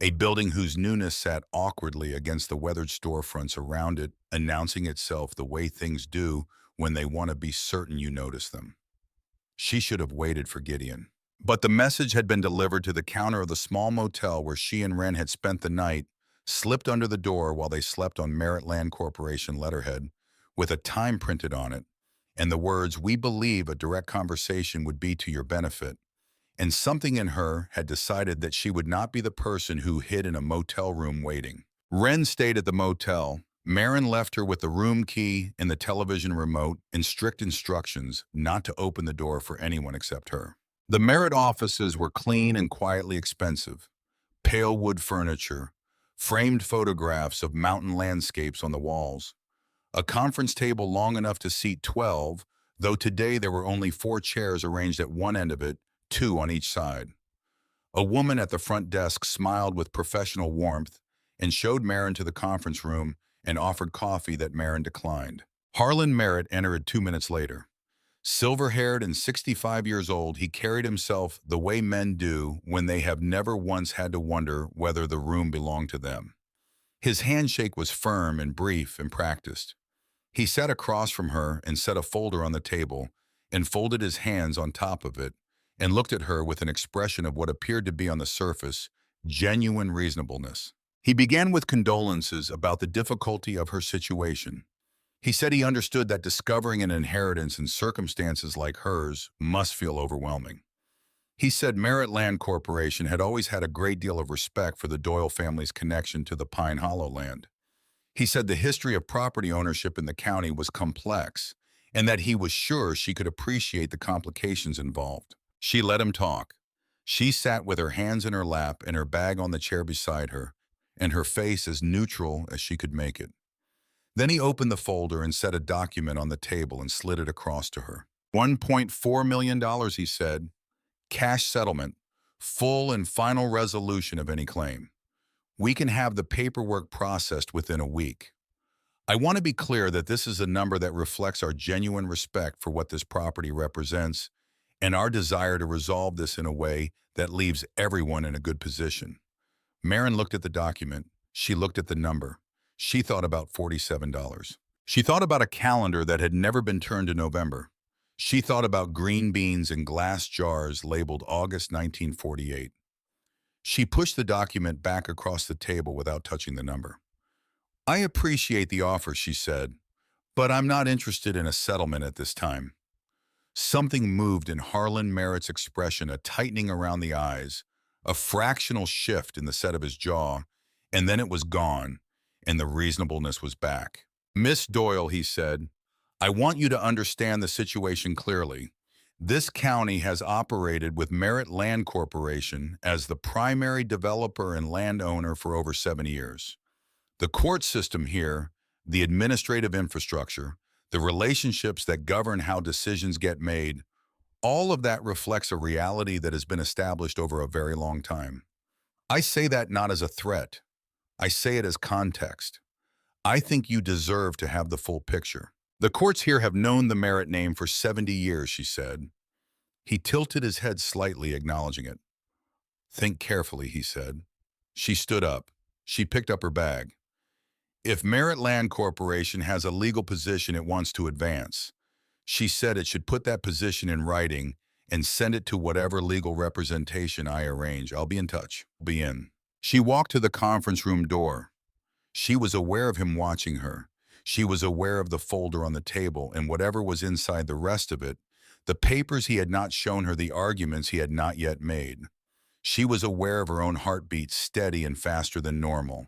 a building whose newness sat awkwardly against the weathered storefronts around it, announcing itself the way things do when they want to be certain you notice them. She should have waited for Gideon. But the message had been delivered to the counter of the small motel where she and Wren had spent the night, slipped under the door while they slept on Merritt Land Corporation letterhead, with a time printed on it, and the words, "We believe a direct conversation would be to your benefit." And something in her had decided that she would not be the person who hid in a motel room waiting. Wren stayed at the motel. Marin left her with the room key and the television remote and strict instructions not to open the door for anyone except her. The Merritt offices were clean and quietly expensive. Pale wood furniture, framed photographs of mountain landscapes on the walls, a conference table long enough to seat 12, though today there were only 4 chairs arranged at one end of it, 2 on each side. A woman at the front desk smiled with professional warmth and showed Marin to the conference room and offered coffee that Marin declined. Harlan Merritt entered 2 minutes later. Silver-haired and 65 years old, he carried himself the way men do when they have never once had to wonder whether the room belonged to them. His handshake was firm and brief and practiced. He sat across from her and set a folder on the table and folded his hands on top of it and looked at her with an expression of what appeared to be on the surface, genuine reasonableness. He began with condolences about the difficulty of her situation. He said he understood that discovering an inheritance in circumstances like hers must feel overwhelming. He said Merritt Land Corporation had always had a great deal of respect for the Doyle family's connection to the Pine Hollow land. He said the history of property ownership in the county was complex, and that he was sure she could appreciate the complications involved. She let him talk. She sat with her hands in her lap and her bag on the chair beside her, and her face as neutral as she could make it. Then he opened the folder and set a document on the table and slid it across to her. $1.4 million, he said. Cash settlement, full and final resolution of any claim. We can have the paperwork processed within a week. I want to be clear that this is a number that reflects our genuine respect for what this property represents and our desire to resolve this in a way that leaves everyone in a good position. Marin looked at the document. She looked at the number. She thought about $47. She thought about a calendar that had never been turned to November. She thought about green beans in glass jars labeled August 1948. She pushed the document back across the table without touching the number. "I appreciate the offer," she said, "but I'm not interested in a settlement at this time." Something moved in Harlan Merritt's expression, a tightening around the eyes, a fractional shift in the set of his jaw, and then it was gone, and the reasonableness was back. "Miss Doyle," he said, "I want you to understand the situation clearly. This county has operated with Merritt Land Corporation as the primary developer and landowner for over 7 years. The court system here, the administrative infrastructure, the relationships that govern how decisions get made, all of that reflects a reality that has been established over a very long time. I say that not as a threat. I say it as context. I think you deserve to have the full picture. The courts here have known the Merritt name for 70 years, she said. He tilted his head slightly, acknowledging it. Think carefully, he said. She stood up. She picked up her bag. If Merritt Land Corporation has a legal position it wants to advance, she said it should put that position in writing and send it to whatever legal representation I arrange. I'll be in touch. Be in. She walked to the conference room door. She was aware of him watching her. She was aware of the folder on the table and whatever was inside the rest of it, the papers he had not shown her, the arguments he had not yet made. She was aware of her own heartbeat, steady and faster than normal,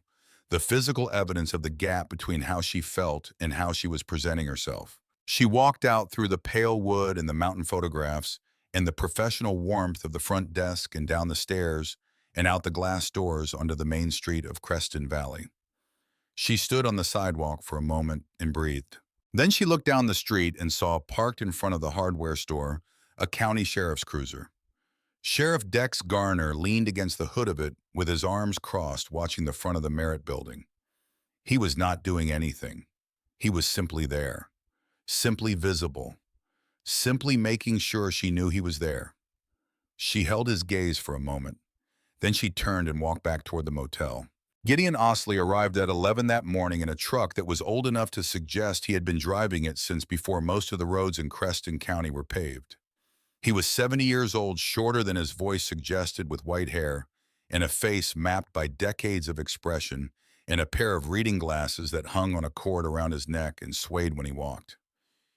the physical evidence of the gap between how she felt and how she was presenting herself. She walked out through the pale wood and the mountain photographs and the professional warmth of the front desk and down the stairs and out the glass doors onto the main street of Creston Valley. She stood on the sidewalk for a moment and breathed. Then she looked down the street and saw parked in front of the hardware store a county sheriff's cruiser. Sheriff Dex Garner leaned against the hood of it with his arms crossed, watching the front of the Merritt building. He was not doing anything. He was simply there, simply visible, simply making sure she knew he was there. She held his gaze for a moment. Then she turned and walked back toward the motel. Gideon Osley arrived at 11 that morning in a truck that was old enough to suggest he had been driving it since before most of the roads in Creston County were paved. He was 70 years old, shorter than his voice suggested, with white hair and a face mapped by decades of expression and a pair of reading glasses that hung on a cord around his neck and swayed when he walked.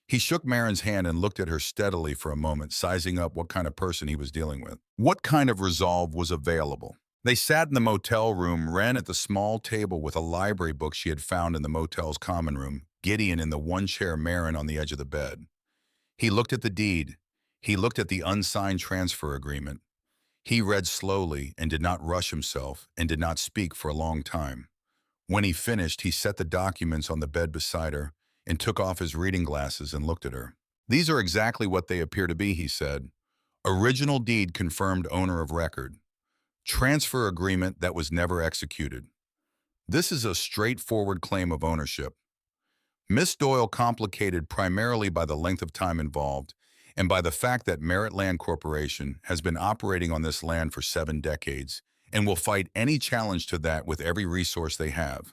He shook Marin's hand and looked at her steadily for a moment, sizing up what kind of person he was dealing with. What kind of resolve was available? They sat in the motel room, Wren at the small table with a library book she had found in the motel's common room, Gideon in the one chair, Marin on the edge of the bed. He looked at the deed. He looked at the unsigned transfer agreement. He read slowly and did not rush himself and did not speak for a long time. When he finished, he set the documents on the bed beside her and took off his reading glasses and looked at her. "These are exactly what they appear to be," he said. "Original deed confirmed owner of record. Transfer agreement that was never executed. This is a straightforward claim of ownership. Miss Doyle, complicated primarily by the length of time involved and by the fact that Merritt Land Corporation has been operating on this land for 7 decades and will fight any challenge to that with every resource they have."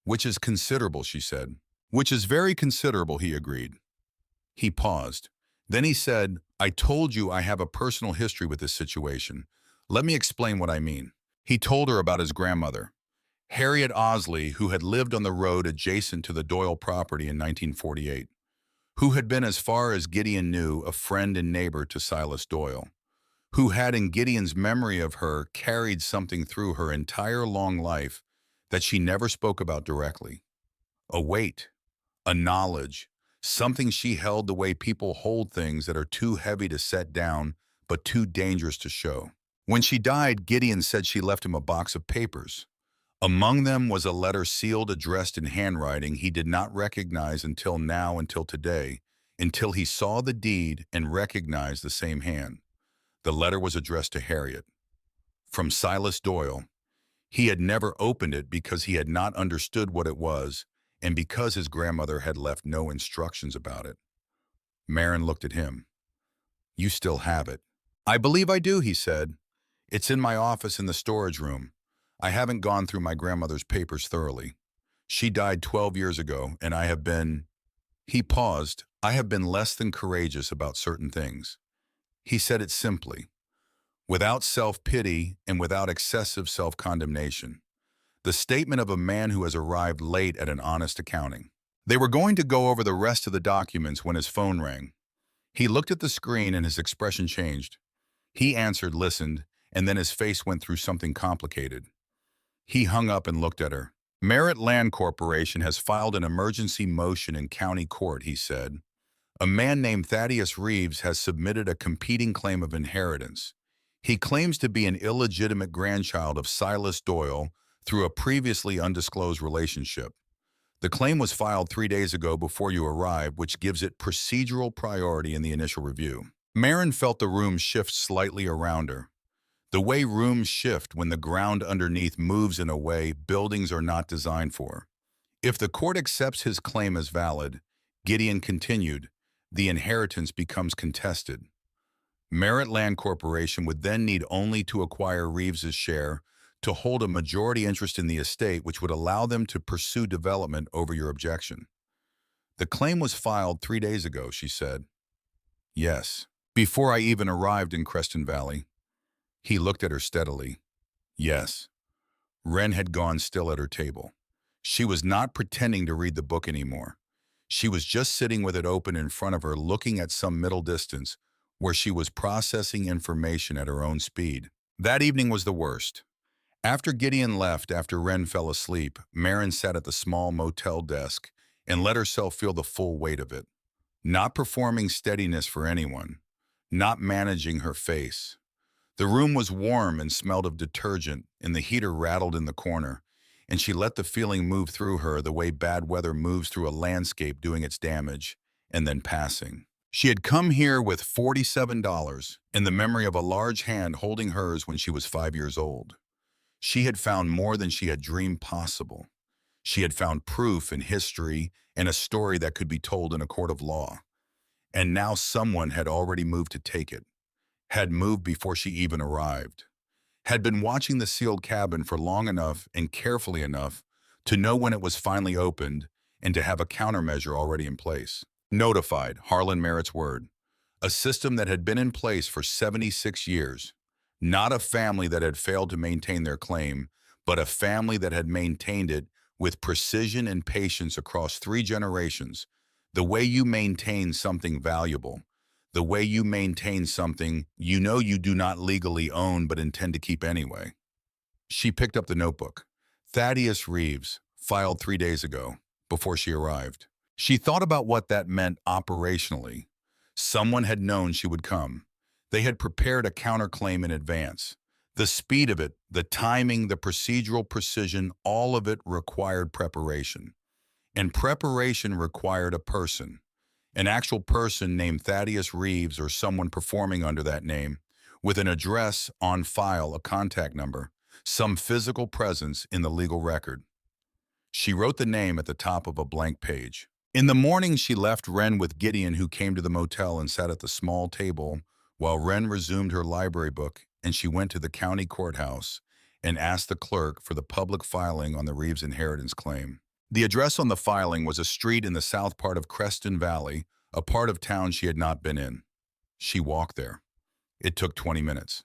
"Which is considerable," she said. "Which is very considerable," he agreed. He paused. Then he said, "I told you I have a personal history with this situation. Let me explain what I mean." He told her about his grandmother, Harriet Osley, who had lived on the road adjacent to the Doyle property in 1948, who had been, as far as Gideon knew, a friend and neighbor to Silas Doyle, who had, in Gideon's memory of her, carried something through her entire long life that she never spoke about directly. A weight, a knowledge, something she held the way people hold things that are too heavy to set down but too dangerous to show. When she died, Gideon said she left him a box of papers. Among them was a letter sealed, addressed in handwriting he did not recognize until now, until today, until he saw the deed and recognized the same hand. The letter was addressed to Harriet. From Silas Doyle. He had never opened it because he had not understood what it was and because his grandmother had left no instructions about it. Marin looked at him. "You still have it." "I believe I do," he said. "It's in my office in the storage room. I haven't gone through my grandmother's papers thoroughly. She died 12 years ago, and I have been—" He paused. "I have been less than courageous about certain things." He said it simply, without self-pity and without excessive self-condemnation. The statement of a man who has arrived late at an honest accounting. They were going to go over the rest of the documents when his phone rang. He looked at the screen and his expression changed. He answered, listened, and then his face went through something complicated. He hung up and looked at her. "Merritt Land Corporation has filed an emergency motion in county court," he said. "A man named Thaddeus Reeves has submitted a competing claim of inheritance. He claims to be an illegitimate grandchild of Silas Doyle through a previously undisclosed relationship. The claim was filed 3 days ago before you arrived, which gives it procedural priority in the initial review." Marin felt the room shift slightly around her. The way rooms shift when the ground underneath moves in a way buildings are not designed for. If the court accepts his claim as valid, Gideon continued, the inheritance becomes contested. Merritt Land Corporation would then need only to acquire Reeves's share to hold a majority interest in the estate, which would allow them to pursue development over your objection. "The claim was filed 3 days ago," she said. "Yes, before I even arrived in Creston Valley." He looked at her steadily. "Yes." Wren had gone still at her table. She was not pretending to read the book anymore. She was just sitting with it open in front of her, looking at some middle distance, where she was processing information at her own speed. That evening was the worst. After Gideon left, after Wren fell asleep, Marin sat at the small motel desk and let herself feel the full weight of it. Not performing steadiness for anyone, not managing her face. The room was warm and smelled of detergent, and the heater rattled in the corner, and she let the feeling move through her the way bad weather moves through a landscape doing its damage and then passing. She had come here with $47 in the memory of a large hand holding hers when she was 5 years old. She had found more than she had dreamed possible. She had found proof in history and a story that could be told in a court of law. And now someone had already moved to take it, had moved before she even arrived, had been watching the sealed cabin for long enough and carefully enough to know when it was finally opened and to have a countermeasure already in place. Notified, Harlan Merritt's word. A system that had been in place for 76 years. Not a family that had failed to maintain their claim, but a family that had maintained it with precision and patience across 3 generations. The way you maintain something valuable, the way you maintain something you know you do not legally own but intend to keep anyway. She picked up the notebook. Thaddeus Reeves, filed 3 days ago, before she arrived. She thought about what that meant operationally. Someone had known she would come. They had prepared a counterclaim in advance. The speed of it, the timing, the procedural precision, all of it required preparation. And preparation required a person. An actual person named Thaddeus Reeves or someone performing under that name, with an address on file, a contact number, some physical presence in the legal record. She wrote the name at the top of a blank page. In the morning, she left Wren with Gideon, who came to the motel and sat at the small table while Wren resumed her library book, and she went to the county courthouse and asked the clerk for the public filing on the Reeves inheritance claim. The address on the filing was a street in the south part of Creston Valley, a part of town she had not been in. She walked there. It took 20 minutes.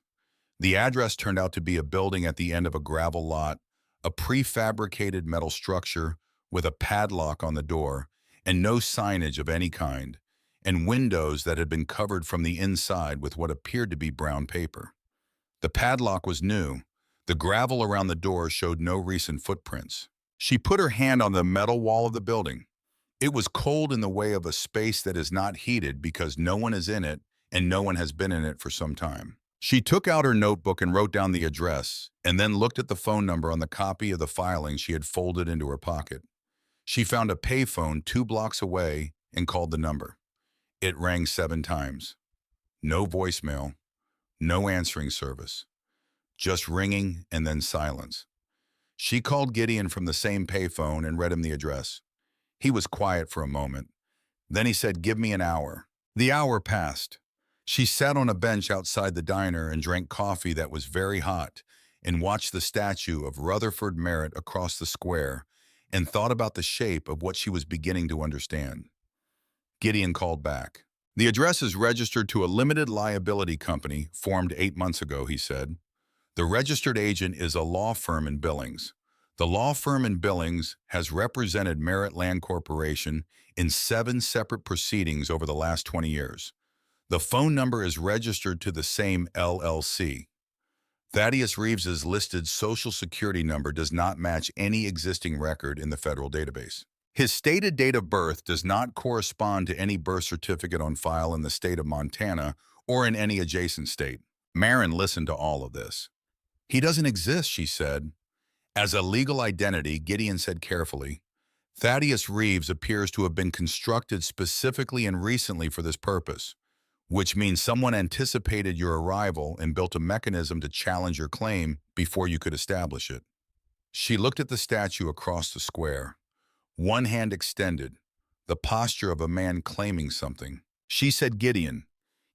The address turned out to be a building at the end of a gravel lot, a prefabricated metal structure with a padlock on the door and no signage of any kind, and windows that had been covered from the inside with what appeared to be brown paper. The padlock was new. The gravel around the door showed no recent footprints. She put her hand on the metal wall of the building. It was cold in the way of a space that is not heated because no one is in it and no one has been in it for some time. She took out her notebook and wrote down the address, and then looked at the phone number on the copy of the filing she had folded into her pocket. She found a payphone 2 blocks away and called the number. It rang 7 times. No voicemail, no answering service. Just ringing and then silence. She called Gideon from the same payphone and read him the address. He was quiet for a moment. Then he said, "Give me an hour." The hour passed. She sat on a bench outside the diner and drank coffee that was very hot and watched the statue of Rutherford Merritt across the square and thought about the shape of what she was beginning to understand. Gideon called back. "The address is registered to a limited liability company formed 8 months ago," he said. "The registered agent is a law firm in Billings. The law firm in Billings has represented Merritt Land Corporation in 7 separate proceedings over the last 20 years. The phone number is registered to the same LLC. Thaddeus Reeves's listed Social Security number does not match any existing record in the federal database. His stated date of birth does not correspond to any birth certificate on file in the state of Montana or in any adjacent state." Marin listened to all of this. "He doesn't exist," she said. "As a legal identity," Gideon said carefully, "Thaddeus Reeves appears to have been constructed specifically and recently for this purpose, which means someone anticipated your arrival and built a mechanism to challenge your claim before you could establish it." She looked at the statue across the square, one hand extended, the posture of a man claiming something. She said, "Gideon,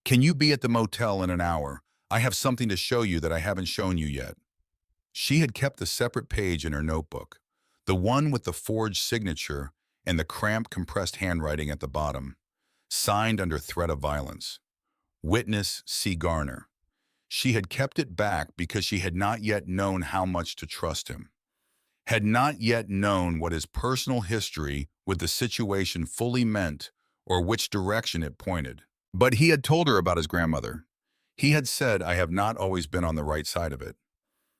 can you be at the motel in an hour? I have something to show you that I haven't shown you yet." She had kept the separate page in her notebook, the one with the forged signature and the cramped, compressed handwriting at the bottom, signed under threat of violence. Witness C. Garner. She had kept it back because she had not yet known how much to trust him. had not yet known what his personal history with the situation fully meant or which direction it pointed. But he had told her about his grandmother. He had said, "I have not always been on the right side of it."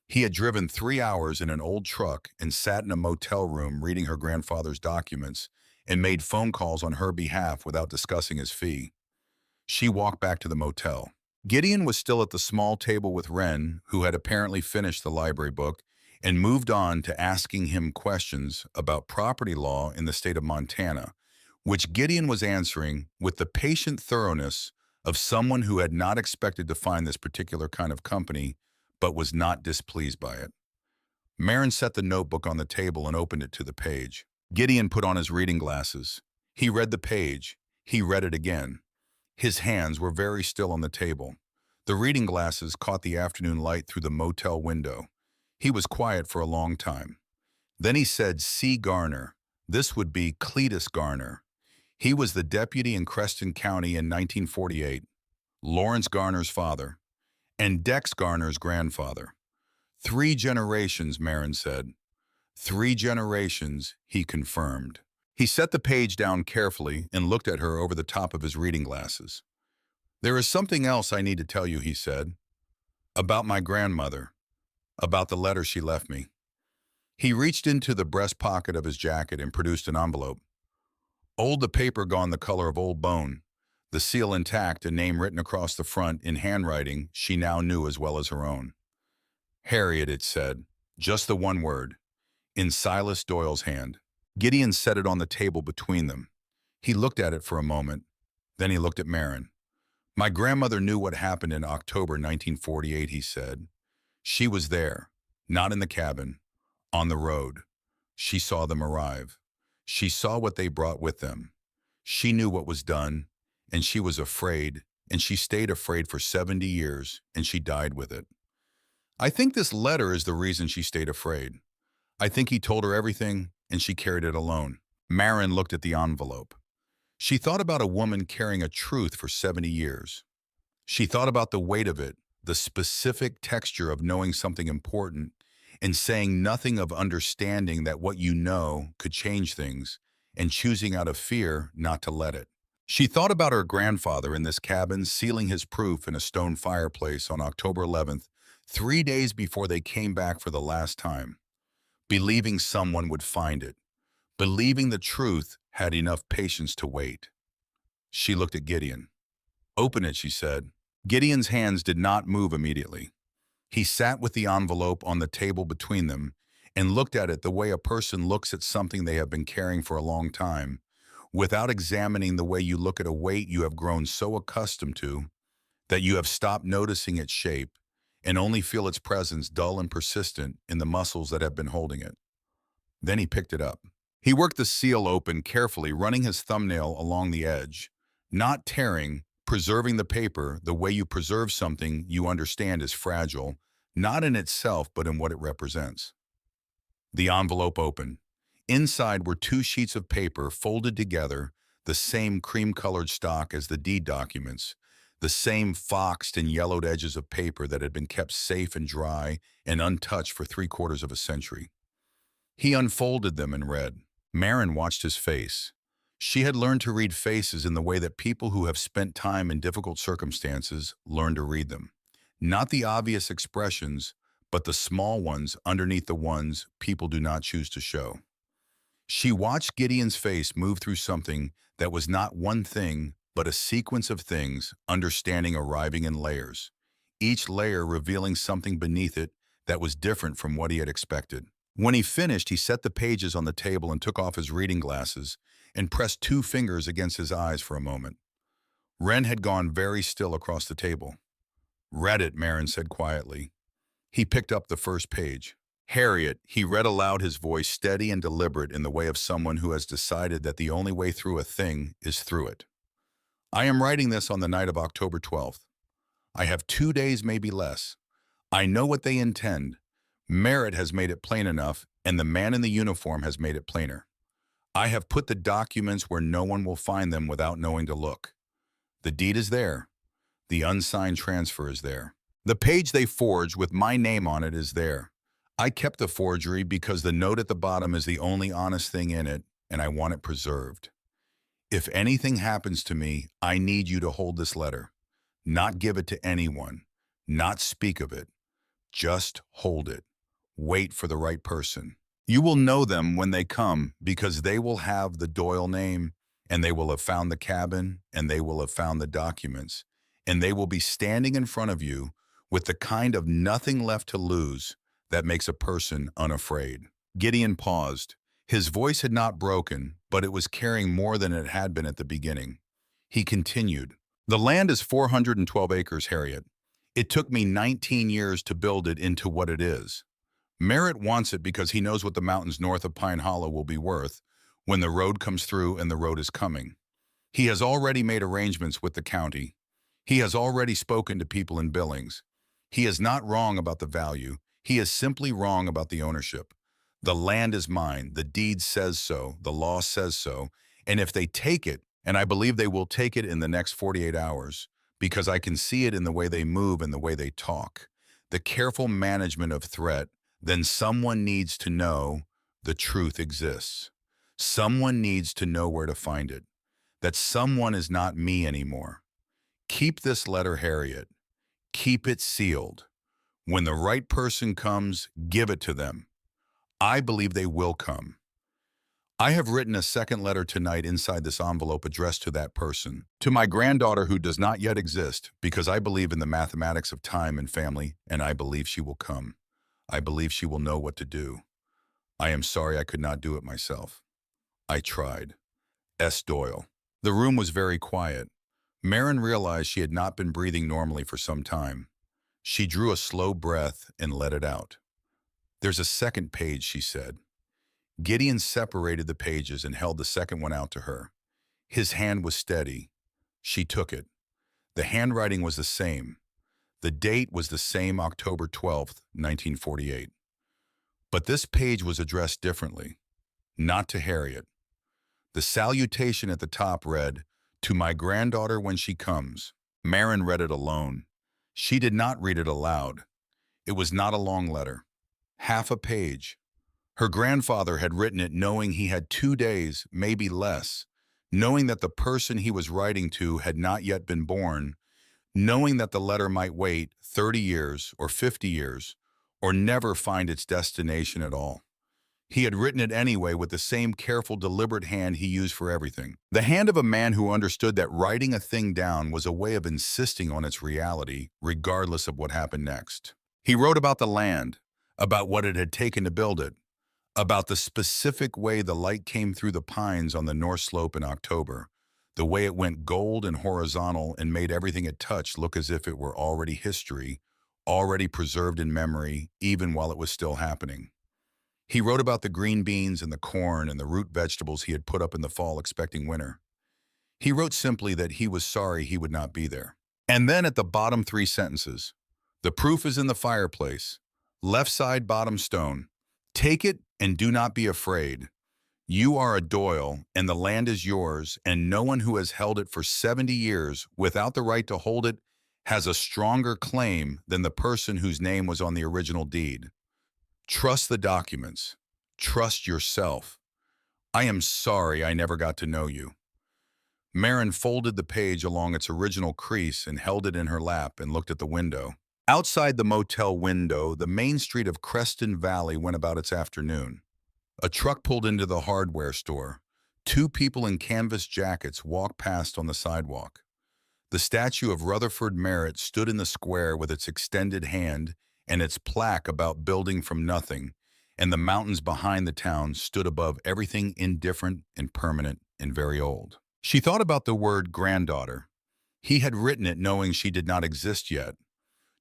He had driven 3 hours in an old truck and sat in a motel room reading her grandfather's documents and made phone calls on her behalf without discussing his fee. She walked back to the motel. Gideon was still at the small table with Wren, who had apparently finished the library book, and moved on to asking him questions about property law in the state of Montana, which Gideon was answering with the patient thoroughness of someone who had not expected to find this particular kind of company, but was not displeased by it. Marin set the notebook on the table and opened it to the page. Gideon put on his reading glasses. He read the page. He read it again. His hands were very still on the table. The reading glasses caught the afternoon light through the motel window. He was quiet for a long time. Then he said, "C. Garner." This would be Cletus Garner. He was the deputy in Creston County in 1948, Lawrence Garner's father, and Dex Garner's grandfather. 3 generations, Marin said. 3 generations, he confirmed. He set the page down carefully and looked at her over the top of his reading glasses. "There is something else I need to tell you," he said. "About my grandmother. About the letter she left me." He reached into the breast pocket of his jacket and produced an envelope. Old, the paper gone the color of old bone. The seal intact, a name written across the front in handwriting she now knew as well as her own. "Harriet," it said. Just the one word. In Silas Doyle's hand. Gideon set it on the table between them. He looked at it for a moment. Then he looked at Marin. "My grandmother knew what happened in October 1948, he said. "She was there, not in the cabin, on the road. She saw them arrive. She saw what they brought with them. She knew what was done, and she was afraid, and she stayed afraid for 70 years, and she died with it. I think this letter is the reason she stayed afraid. I think he told her everything, and she carried it alone." Marin looked at the envelope. She thought about a woman carrying a truth for 70 years. She thought about the weight of it, the specific texture of knowing something important, and saying nothing of understanding that what you know could change things, and choosing out of fear not to let it. She thought about her grandfather in this cabin sealing his proof in a stone fireplace on October 11th, 3 days before they came back for the last time, believing someone would find it, believing the truth had enough patience to wait. She looked at Gideon. "Open it," she said. Gideon's hands did not move immediately. He sat with the envelope on the table between them and looked at it the way a person looks at something they have been carrying for a long time, without examining the way you look at a weight you have grown so accustomed to that you have stopped noticing its shape and only feel its presence dull and persistent in the muscles that have been holding it. Then he picked it up. He worked the seal open carefully, running his thumbnail along the edge, not tearing, preserving the paper the way you preserve something you understand is fragile, not in itself but in what it represents. The envelope opened. Inside were 2 sheets of paper folded together, the same cream-colored stock as the deed documents, the same foxed and yellowed edges of paper that had been kept safe and dry and untouched for 3/4 of a century. He unfolded them and read. Marin watched his face. She had learned to read faces in the way that people who have spent time in difficult circumstances learn to read them. Not the obvious expressions, but the small ones underneath the ones people do not choose to show. She watched Gideon's face move through something that was not one thing, but a sequence of things, understanding arriving in layers, each layer revealing something beneath it that was different from what he had expected. When he finished, he set the pages on the table and took off his reading glasses and pressed 2 fingers against his eyes for a moment. Wren had gone very still across the table. "Read it," Marin said quietly. He picked up the first page. "Harriet," he read aloud, his voice steady and deliberate in the way of someone who has decided that the only way through a thing is through it. "I am writing this on the night of October 12th. I have 2 days, maybe less. I know what they intend. Merritt has made it plain enough, and the man in the uniform has made it plainer. I have put the documents where no one will find them without knowing to look. The deed is there. The unsigned transfer is there. The page they forged with my name on it is there. I kept the forgery because the note at the bottom is the only honest thing in it, and I want it preserved. If anything happens to me, I need you to hold this letter. Not give it to anyone. Not speak of it. Just hold it. Wait for the right person. You will know them when they come because they will have the Doyle name, and they will have found the cabin, and they will have found the documents, and they will be standing in front of you with the kind of nothing left to lose that makes a person unafraid. Gideon paused. His voice had not broken, but it was carrying more than it had been at the beginning. He continued, "The land is 412 acres, Harriet. It took me 19 years to build it into what it is. Merritt wants it because he knows what the mountains north of Pine Hollow will be worth when the road comes through, and the road is coming. He has already made arrangements with the county. He has already spoken to people in Billings. He is not wrong about the value. He is simply wrong about the ownership. The land is mine. The deed says so. The law says so. And if they take it, and I believe they will take it in the next 48 hours, because I can see it in the way they move and the way they talk, the careful management of threat, then someone needs to know the truth exists. Someone needs to know where to find it. That someone is not me anymore. Keep this letter, Harriet. Keep it sealed. When the right person comes, give it to them. I believe they will come. I have written a second letter tonight inside this envelope addressed to that person, to my granddaughter who does not yet exist, because I believe in the mathematics of time and family, and I believe she will come. I believe she will know what to do. I am sorry I could not do it myself. I tried. S. Doyle." The room was very quiet. Marin realized she had not been breathing normally for some time. She drew a slow breath and let it out. "There's a second page," she said. Gideon separated the pages and held the second one out to her. His hand was steady. She took it. The handwriting was the same. The date was the same, October 12th, 1948. But this page was addressed differently. Not to Harriet. The salutation at the top read, "To my granddaughter when she comes." Marin read it alone. She did not read it aloud. It was not a long letter. Half a page. Her grandfather had written it knowing he had 2 days, maybe less, knowing that the person he was writing to had not yet been born, knowing that the letter might wait 30 years or 50 years, or never find its destination at all. He had written it anyway with the same careful, deliberate hand he used for everything. The hand of a man who understood that writing a thing down was a way of insisting on its reality, regardless of what happened next. He wrote about the land, about what it had taken to build it, about the specific way the light came through the pines on the north slope in October, the way it went gold and horizontal and made everything it touched look as if it were already history, already preserved in memory, even while it was still happening. He wrote about the green beans and the corn and the root vegetables he had put up in the fall expecting winter. He wrote simply that he was sorry he would not be there. And then at the bottom 3 sentences, "The proof is in the fireplace. Left side bottom stone. Take it and do not be afraid. You are a Doyle, and the land is yours, and no one who has held it for 70 years without the right to hold it has a stronger claim than the person whose name was on the original deed. Trust the documents. Trust yourself. I am sorry I never got to know you." Marin folded the page along its original crease and held it in her lap and looked at the window. Outside the motel window, the main street of Creston Valley went about its afternoon. A truck pulled into the hardware store. 2 people in canvas jackets walked past on the sidewalk. The statue of Rutherford Merritt stood in the square with its extended hand and its plaque about building from nothing, and the mountains behind the town stood above everything indifferent and permanent and very old. She thought about the word granddaughter. He had written it knowing she did not exist yet,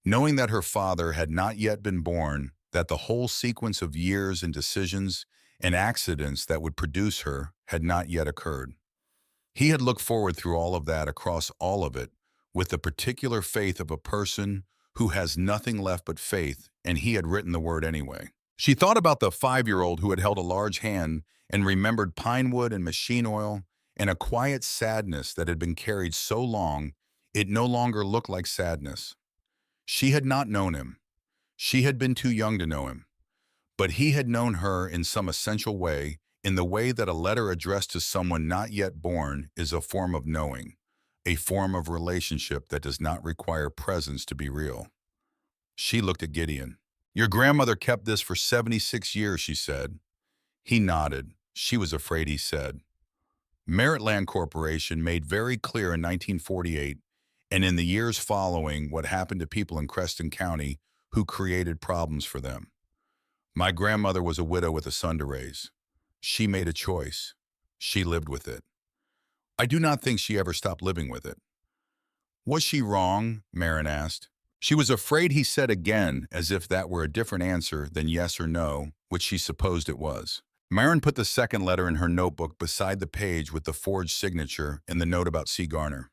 knowing that her father had not yet been born, that the whole sequence of years and decisions and accidents that would produce her had not yet occurred. He had looked forward through all of that, across all of it, with the particular faith of a person who has nothing left but faith, and he had written the word anyway. She thought about the 5-year-old who had held a large hand and remembered pine wood and machine oil and a quiet sadness that had been carried so long it no longer looked like sadness. She had not known him. She had been too young to know him. But he had known her in some essential way, in the way that a letter addressed to someone not yet born is a form of knowing, a form of relationship that does not require presence to be real. She looked at Gideon. "Your grandmother kept this for 76 years, she said. He nodded. She was afraid, he said. Merit Land Corporation made very clear in 1948, and in the years following, what happened to people in Creston County who created problems for them. My grandmother was a widow with a son to raise. She made a choice. She lived with it. I do not think she ever stopped living with it." "Was she wrong?" Marin asked. She was afraid, he said again, as if that were a different answer than yes or no, which she supposed it was. Marin put the second letter in her notebook beside the page with the forged signature and the note about C. Garner.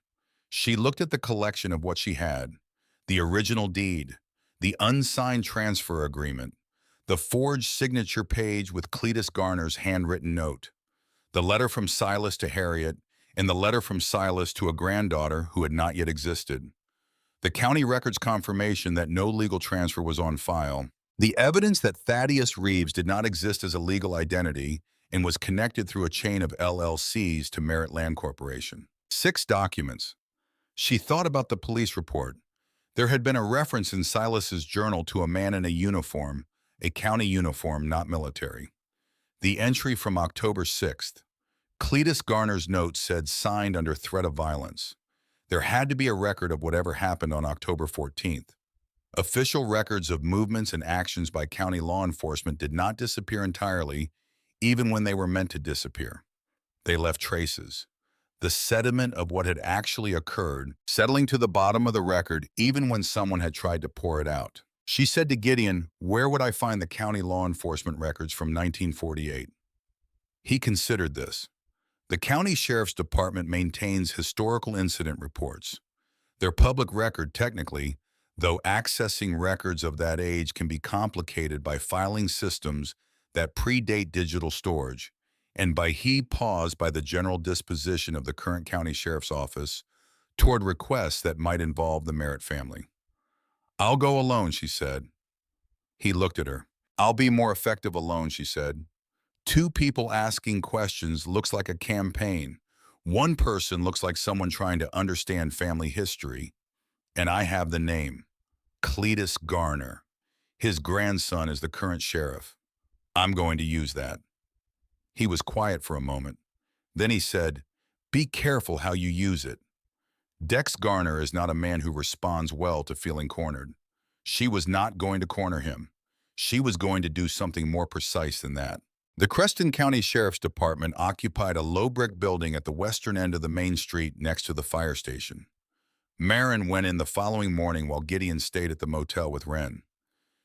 She looked at the collection of what she had: the original deed, the unsigned transfer agreement, the forged signature page with Cletus Garner's handwritten note, the letter from Silas to Harriet, and the letter from Silas to a granddaughter who had not yet existed, the county records confirmation that no legal transfer was on file, the evidence that Thaddeus Reeves did not exist as a legal identity and was connected through a chain of LLCs to Merit Land Corporation. 6 documents. She thought about the police report. There had been a reference in Silas's journal to a man in a uniform, a county uniform, not military. The entry from October 6th. Cletus Garner's note said signed under threat of violence. There had to be a record of whatever happened on October 14th. Official records of movements and actions by county law enforcement did not disappear entirely, even when they were meant to disappear. They left traces. The sediment of what had actually occurred, settling to the bottom of the record even when someone had tried to pour it out. She said to Gideon, "Where would I find the county law enforcement records from 1948? He considered this. The county sheriff's department maintains historical incident reports. They're public record technically, though accessing records of that age can be complicated by filing systems that predate digital storage, and he paused by the general disposition of the current county sheriff's office toward requests that might involve the Merritt family. "I'll go alone," she said. He looked at her. "I'll be more effective alone," she said. 2 people asking questions looks like a campaign. 1 person looks like someone trying to understand family history. And I have the name. Cletus Garner. His grandson is the current sheriff. I'm going to use that." He was quiet for a moment. Then he said, "Be careful how you use it. Dex Garner is not a man who responds well to feeling cornered." She was not going to corner him. She was going to do something more precise than that. The Creston County Sheriff's Department occupied a low brick building at the western end of the main street next to the fire station. Marin went in the following morning while Gideon stayed at the motel with Wren.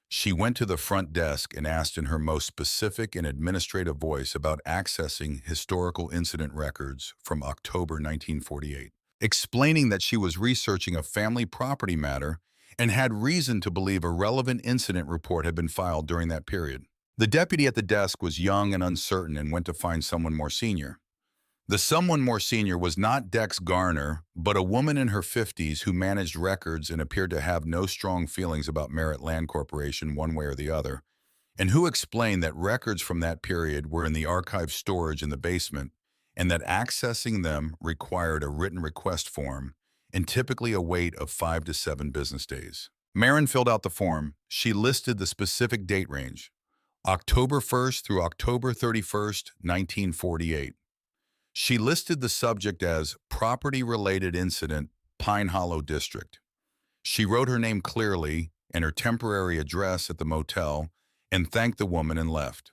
She went to the front desk and asked in her most specific and administrative voice about accessing historical incident records from October 1948, explaining that she was researching a family property matter and had reason to believe a relevant incident report had been filed during that period. The deputy at the desk was young and uncertain and went to find someone more senior. The someone more senior was not Dex Garner, but a woman in her 50s who managed records and appeared to have no strong feelings about Merit Land Corporation one way or the other, and who explained that records from that period were in the archive storage in the basement and that accessing them required a written request form and typically a wait of 5 to 7 business days. Marin filled out the form. She listed the specific date range, October 1st through October 31st, 1948. She listed the subject as Property-Related Incident, Pine Hollow District. She wrote her name clearly and her temporary address at the motel and thanked the woman and left.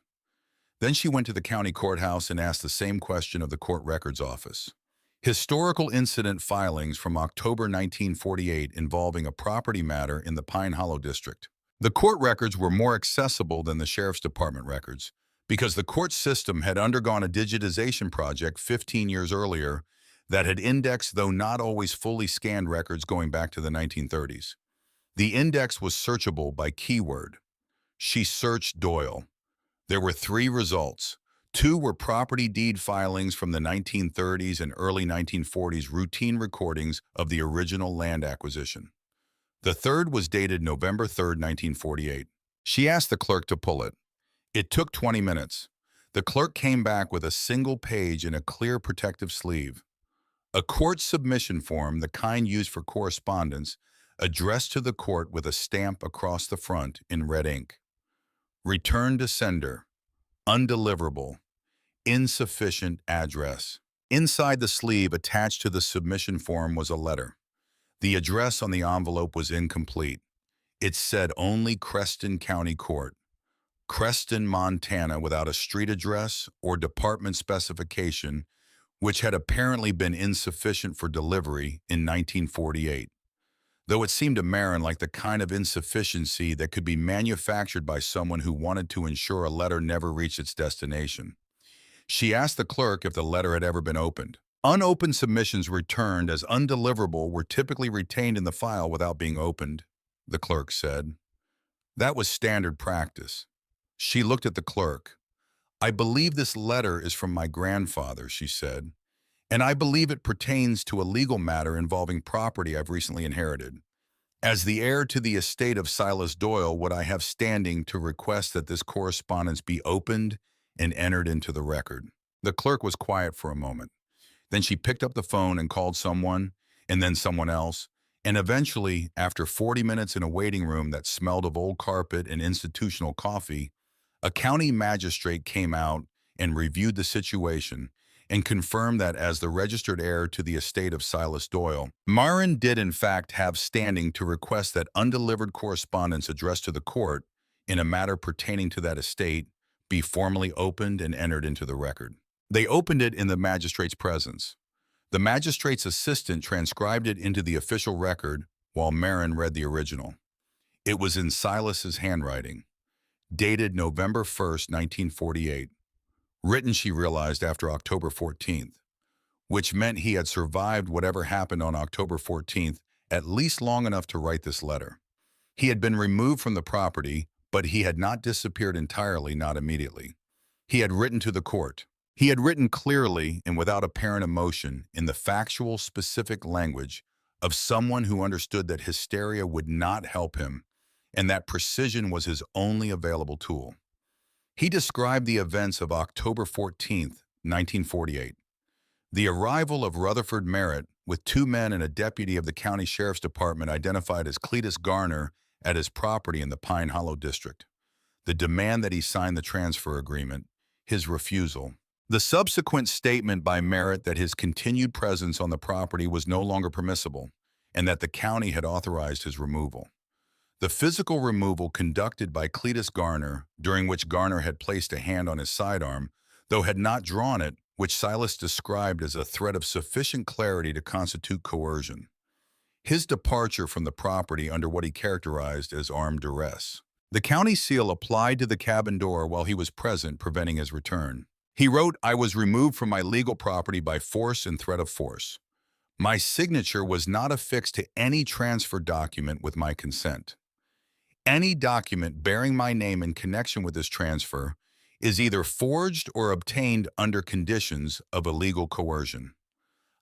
Then she went to the county courthouse and asked the same question of the court records office. Historical incident filings from October 1948 involving a property matter in the Pine Hollow District. The court records were more accessible than the Sheriff's Department records, because the court system had undergone a digitization project 15 years earlier that had indexed, though not always fully scanned, records going back to the 1930s. The index was searchable by keyword. She searched Doyle. There were 3 results. 2 were property deed filings from the 1930s and early 1940s, routine recordings of the original land acquisition. The 3rd was dated November 3rd, 1948. She asked the clerk to pull it. It took 20 minutes. The clerk came back with a single page in a clear protective sleeve. A court submission form, the kind used for correspondence, addressed to the court with a stamp across the front in red ink. Return to sender. Undeliverable. Insufficient address. Inside the sleeve attached to the submission form was a letter. The address on the envelope was incomplete. It said only Creston County Court, Creston, Montana, without a street address or department specification, which had apparently been insufficient for delivery in 1948. Though it seemed to Marin like the kind of insufficiency that could be manufactured by someone who wanted to ensure a letter never reached its destination. She asked the clerk if the letter had ever been opened. Unopened submissions returned as undeliverable were typically retained in the file without being opened, the clerk said. That was standard practice. She looked at the clerk. I believe this letter is from my grandfather, she said, and I believe it pertains to a legal matter involving property I've recently inherited. As the heir to the estate of Silas Doyle, would I have standing to request that this correspondence be opened and entered into the record? The clerk was quiet for a moment. Then she picked up the phone and called someone, and then someone else, and eventually, after 40 minutes in a waiting room that smelled of old carpet and institutional coffee, a county magistrate came out and reviewed the situation and confirmed that as the registered heir to the estate of Silas Doyle, Marin did in fact have standing to request that undelivered correspondence addressed to the court in a matter pertaining to that estate be formally opened and entered into the record. They opened it in the magistrate's presence. The magistrate's assistant transcribed it into the official record while Marin read the original. It was in Silas's handwriting, dated November 1st, 1948, written, she realized, after October 14th, which meant he had survived whatever happened on October 14th at least long enough to write this letter. He had been removed from the property, but he had not disappeared entirely, not immediately. He had written to the court. He had written clearly and without apparent emotion in the factual, specific language of someone who understood that hysteria would not help him and that precision was his only available tool. He described the events of October 14th, 1948. The arrival of Rutherford Merritt with 2 men and a deputy of the county sheriff's department identified as Cletus Garner at his property in the Pine Hollow district. The demand that he sign the transfer agreement, his refusal. The subsequent statement by Merritt that his continued presence on the property was no longer permissible and that the county had authorized his removal. The physical removal conducted by Cletus Garner, during which Garner had placed a hand on his sidearm, though had not drawn it, which Silas described as a threat of sufficient clarity to constitute coercion. His departure from the property under what he characterized as armed duress. The county seal applied to the cabin door while he was present, preventing his return. He wrote, I was removed from my legal property by force and threat of force. My signature was not affixed to any transfer document with my consent. Any document bearing my name in connection with this transfer is either forged or obtained under conditions of illegal coercion.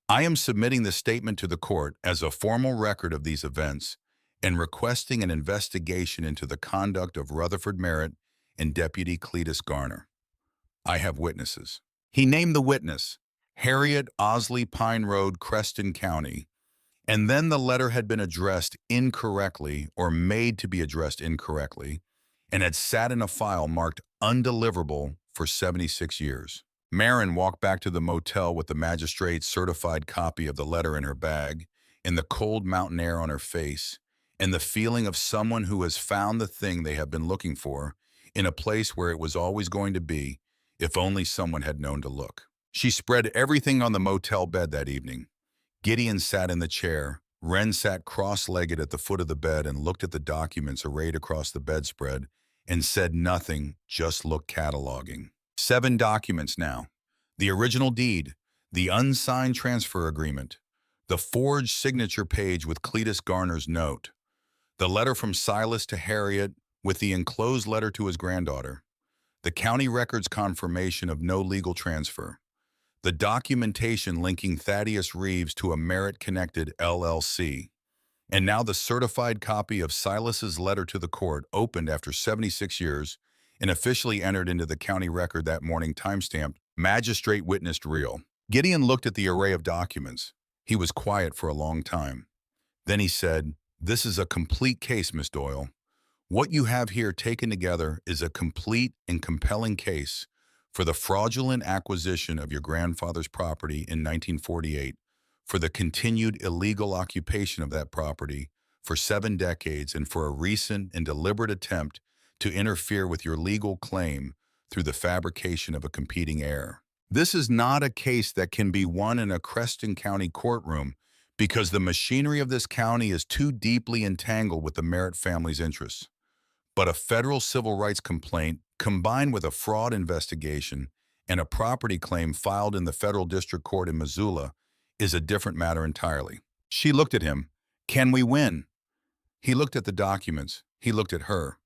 I am submitting this statement to the court as a formal record of these events and requesting an investigation into the conduct of Rutherford Merritt and Deputy Cletus Garner. I have witnesses. He named the witness, Harriet Osley Pine Road, Creston County, and then the letter had been addressed incorrectly or made to be addressed incorrectly and had sat in a file marked undeliverable for 76 years. Marin walked back to the motel with the magistrate's certified copy of the letter in her bag, in the cold mountain air on her face, and the feeling of someone who has found the thing they have been looking for in a place where it was always going to be, if only someone had known to look. She spread everything on the motel bed that evening. Gideon sat in the chair. Wren sat cross-legged at the foot of the bed and looked at the documents arrayed across the bedspread and said nothing, just looked cataloging. 7 documents now. The original deed, the unsigned transfer agreement, the forged signature page with Cletus Garner's note, the letter from Silas to Harriet with the enclosed letter to his granddaughter, the county records confirmation of no legal transfer, the documentation linking Thaddeus Reeves to a Merritt-connected LLC, and now the certified copy of Silas's letter to the court, opened after 76 years and officially entered into the county record that morning, timestamped, magistrate witnessed real. Gideon looked at the array of documents. He was quiet for a long time. Then he said, "This is a complete case, Miss Doyle. What you have here taken together is a complete and compelling case for the fraudulent acquisition of your grandfather's property in 1948, for the continued illegal occupation of that property for 7 decades, and for a recent and deliberate attempt to interfere with your legal claim through the fabrication of a competing heir. This is not a case that can be won in a Creston County courtroom because the machinery of this county is too deeply entangled with the Merritt family's interests. But a federal civil rights complaint combined with a fraud investigation and a property claim filed in the federal district court in Missoula is a different matter entirely." She looked at him. "Can we win?" He looked at the documents. He looked at her.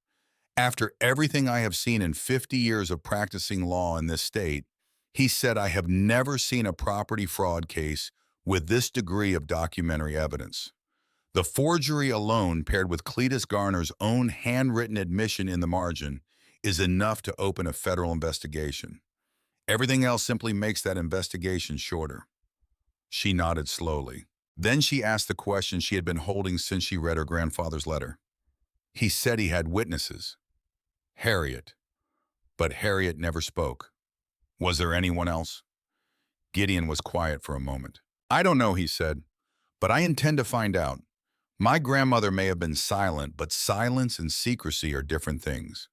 "After everything I have seen in 50 years of practicing law in this state," he said, "I have never seen a property fraud case with this degree of documentary evidence. The forgery alone, paired with Cletus Garner's own handwritten admission in the margin, is enough to open a federal investigation. Everything else simply makes that investigation shorter." She nodded slowly. Then she asked the question she had been holding since she read her grandfather's letter. "He said he had witnesses. Harriet." But Harriet never spoke. "Was there anyone else?" Gideon was quiet for a moment. "I don't know," he said, "but I intend to find out. My grandmother may have been silent, but silence and secrecy are different things.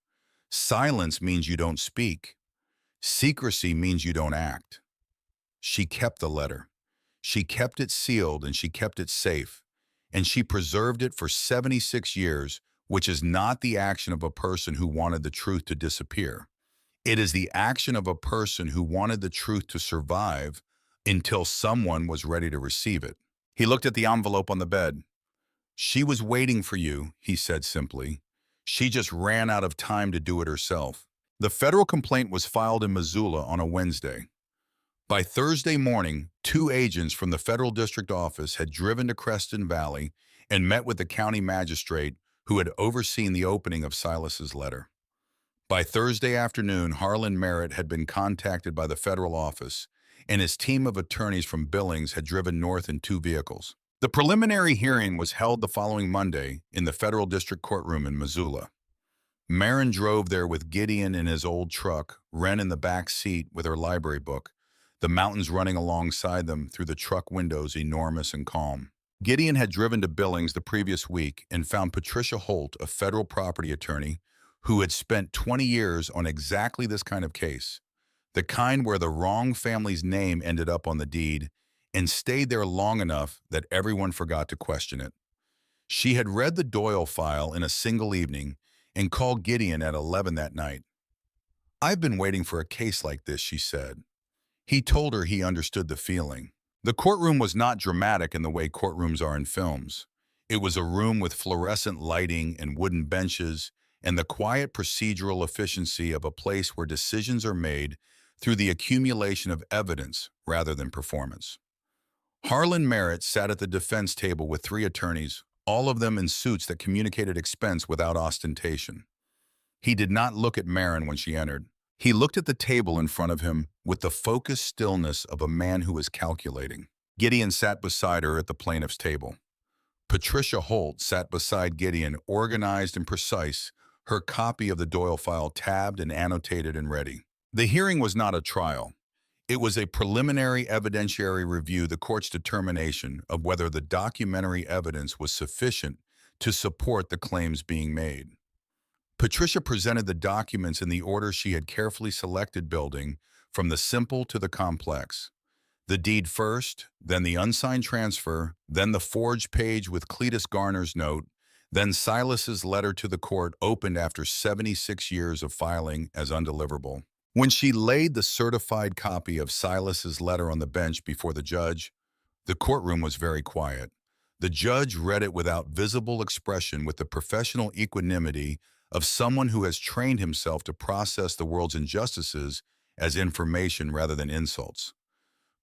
Silence means you don't speak. Secrecy means you don't act." She kept the letter. She kept it sealed and she kept it safe. And she preserved it for 76 years, which is not the action of a person who wanted the truth to disappear. It is the action of a person who wanted the truth to survive until someone was ready to receive it. He looked at the envelope on the bed. "She was waiting for you," he said simply. "She just ran out of time to do it herself." The federal complaint was filed in Missoula on a Wednesday. By Thursday morning, 2 agents from the federal district office had driven to Creston Valley and met with the county magistrate who had overseen the opening of Silas's letter. By Thursday afternoon, Harlan Merritt had been contacted by the federal office, and his team of attorneys from Billings had driven north in 2 vehicles. The preliminary hearing was held the following Monday in the federal district courtroom in Missoula. Marin drove there with Gideon in his old truck, Wren in the back seat with her library book, the mountains running alongside them through the truck windows enormous and calm. Gideon had driven to Billings the previous week and found Patricia Holt, a federal property attorney, who had spent 20 years on exactly this kind of case, the kind where the wrong family's name ended up on the deed and stayed there long enough that everyone forgot to question it. She had read the Doyle file in a single evening and called Gideon at 11 that night. "I've been waiting for a case like this," she said. He told her he understood the feeling. The courtroom was not dramatic in the way courtrooms are in films. It was a room with fluorescent lighting and wooden benches and the quiet procedural efficiency of a place where decisions are made through the accumulation of evidence rather than performance. Harlan Merritt sat at the defense table with 3 attorneys, all of them in suits that communicated expense without ostentation. He did not look at Marin when she entered. He looked at the table in front of him with the focused stillness of a man who is calculating. Gideon sat beside her at the plaintiff's table. Patricia Holt sat beside Gideon, organized and precise, her copy of the Doyle file tabbed and annotated and ready. The hearing was not a trial. It was a preliminary evidentiary review, the court's determination of whether the documentary evidence was sufficient to support the claims being made. Patricia presented the documents in the order she had carefully selected, building from the simple to the complex. The deed first, then the unsigned transfer, then the forged page with Cletus Garner's note, then Silas's letter to the court opened after 76 years of filing as undeliverable. When she laid the certified copy of Silas's letter on the bench before the judge, the courtroom was very quiet. The judge read it without visible expression, with the professional equanimity of someone who has trained himself to process the world's injustices as information rather than insults.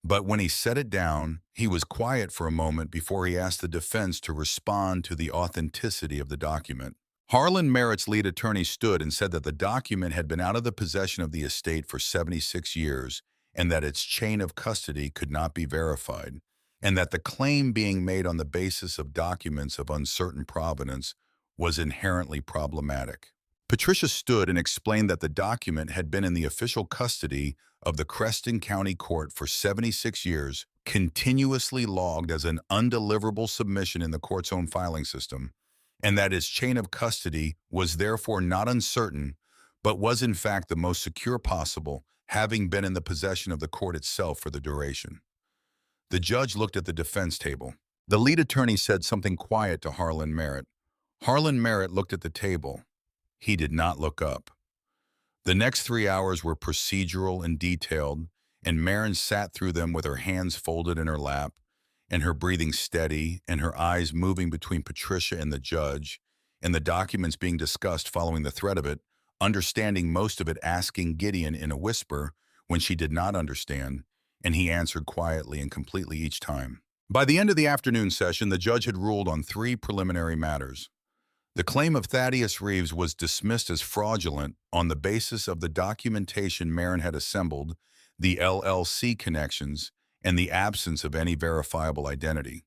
But when he set it down, he was quiet for a moment before he asked the defense to respond to the authenticity of the document. Harlan Merritt's lead attorney stood and said that the document had been out of the possession of the estate for 76 years and that its chain of custody could not be verified, and that the claim being made on the basis of documents of uncertain provenance was inherently problematic. Patricia stood and explained that the document had been in the official custody of the Creston County Court for 76 years, continuously logged as an undeliverable submission in the court's own filing system, and that its chain of custody was therefore not uncertain, but was in fact the most secure possible, having been in the possession of the court itself for the duration. The judge looked at the defense table. The lead attorney said something quiet to Harlan Merritt. Harlan Merritt looked at the table. He did not look up. The next 3 hours were procedural and detailed, and Marin sat through them with her hands folded in her lap, and her breathing steady, and her eyes moving between Patricia and the judge, and the documents being discussed following the thread of it, understanding most of it, asking Gideon in a whisper when she did not understand, and he answered quietly and completely each time. By the end of the afternoon session, the judge had ruled on 3 preliminary matters. The claim of Thaddeus Reeves was dismissed as fraudulent on the basis of the documentation Marin had assembled, the LLC connections, and the absence of any verifiable identity.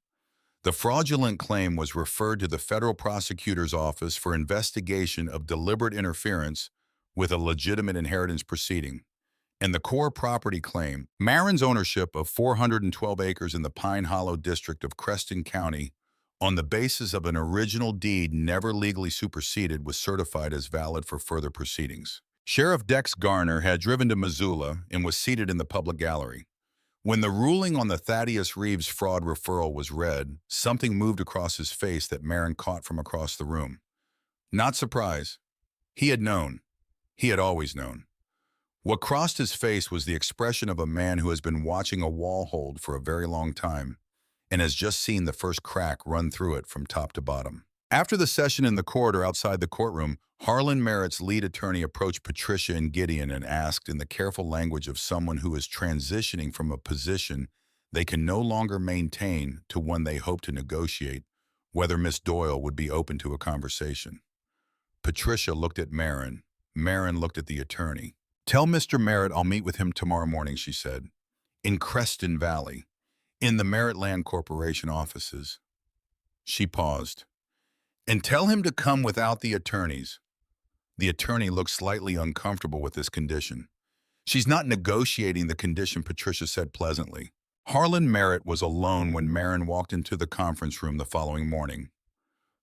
The fraudulent claim was referred to the federal prosecutor's office for investigation of deliberate interference with a legitimate inheritance proceeding. And the core property claim, Marin's ownership of 412 acres in the Pine Hollow district of Creston County, on the basis of an original deed never legally superseded, was certified as valid for further proceedings. Sheriff Dex Garner had driven to Missoula and was seated in the public gallery. When the ruling on the Thaddeus Reeves fraud referral was read, something moved across his face that Marin caught from across the room. Not surprise. He had known. He had always known. What crossed his face was the expression of a man who has been watching a wall hold for a very long time and has just seen the first crack run through it from top to bottom. After the session in the corridor outside the courtroom, Harlan Merritt's lead attorney approached Patricia and Gideon and asked, in the careful language of someone who is transitioning from a position they can no longer maintain to one they hope to negotiate, whether Miss Doyle would be open to a conversation. Patricia looked at Marin. Marin looked at the attorney. "Tell Mr. Merritt I'll meet with him tomorrow morning," she said, "in Creston Valley, in the Merritt Land Corporation offices." She paused. "And tell him to come without the attorneys." The attorney looked slightly uncomfortable with this condition. "She's not negotiating the condition," Patricia said pleasantly. Harlan Merritt was alone when Marin walked into the conference room the following morning.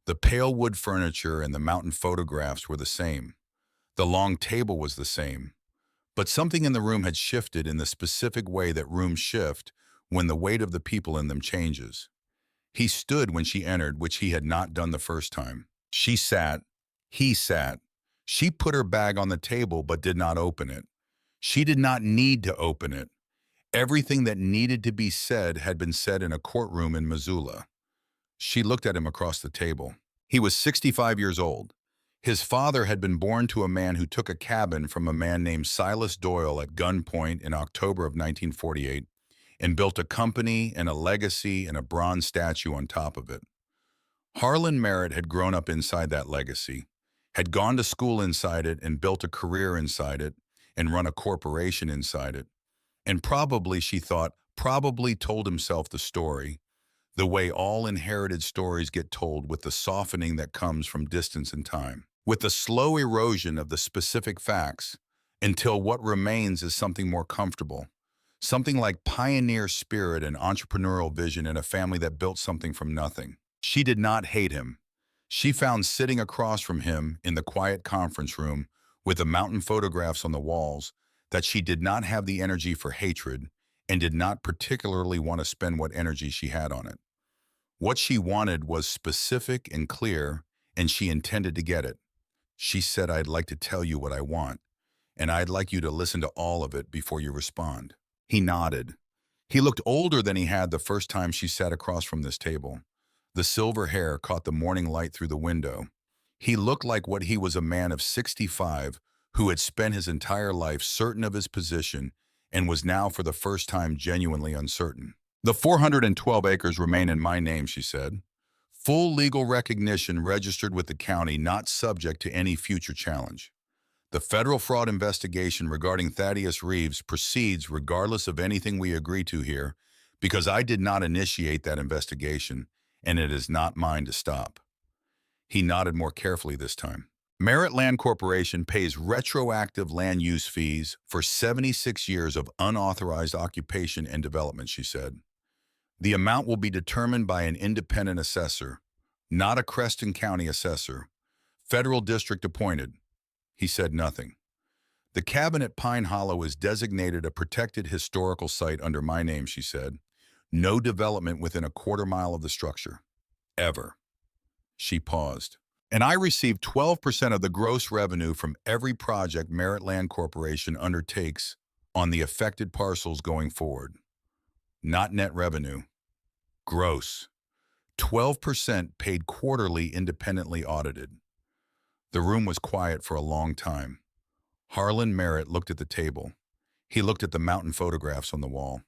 The pale wood furniture and the mountain photographs were the same. The long table was the same. But something in the room had shifted in the specific way that rooms shift when the weight of the people in them changes. He stood when she entered, which he had not done the first time. She sat. He sat. She put her bag on the table but did not open it. She did not need to open it. Everything that needed to be said had been said in a courtroom in Missoula. She looked at him across the table. He was 65 years old. His father had been born to a man who took a cabin from a man named Silas Doyle at gunpoint in October of 1948 and built a company and a legacy and a bronze statue on top of it. Harlan Merritt had grown up inside that legacy, had gone to school inside it and built a career inside it and run a corporation inside it, and probably, she thought, probably told himself the story, the way all inherited stories get told, with the softening that comes from distance and time, with the slow erosion of the specific facts, until what remains is something more comfortable, something like pioneer spirit and entrepreneurial vision in a family that built something from nothing. She did not hate him. She found sitting across from him in the quiet conference room with the mountain photographs on the walls that she did not have the energy for hatred and did not particularly want to spend what energy she had on it. What she wanted was specific and clear, and she intended to get it. She said, "I'd like to tell you what I want, and I'd like you to listen to all of it before you respond." He nodded. He looked older than he had the first time she sat across from this table. The silver hair caught the morning light through the window. He looked like what he was, a man of 65 who had spent his entire life certain of his position and was now for the first time genuinely uncertain. "The 412 acres remain in my name," she said. Full legal recognition registered with the county, not subject to any future challenge. The federal fraud investigation regarding Thaddeus Reeves proceeds regardless of anything we agree to here, because I did not initiate that investigation, and it is not mine to stop. He nodded more carefully this time. Merritt Land Corporation pays retroactive land use fees for 76 years of unauthorized occupation and development, she said. The amount will be determined by an independent assessor, not a Creston County assessor. Federal district appointed. He said nothing. The cabin at Pine Hollow is designated a protected historical site under my name, she said. No development within a quarter-mile of the structure. Ever. She paused. And I receive 12% of the gross revenue from every project Merritt Land Corporation undertakes on the affected parcels going forward. Not net revenue. Gross. 12% paid quarterly, independently audited. The room was quiet for a long time. Harlan Merritt looked at the table. He looked at the mountain photographs on the wall.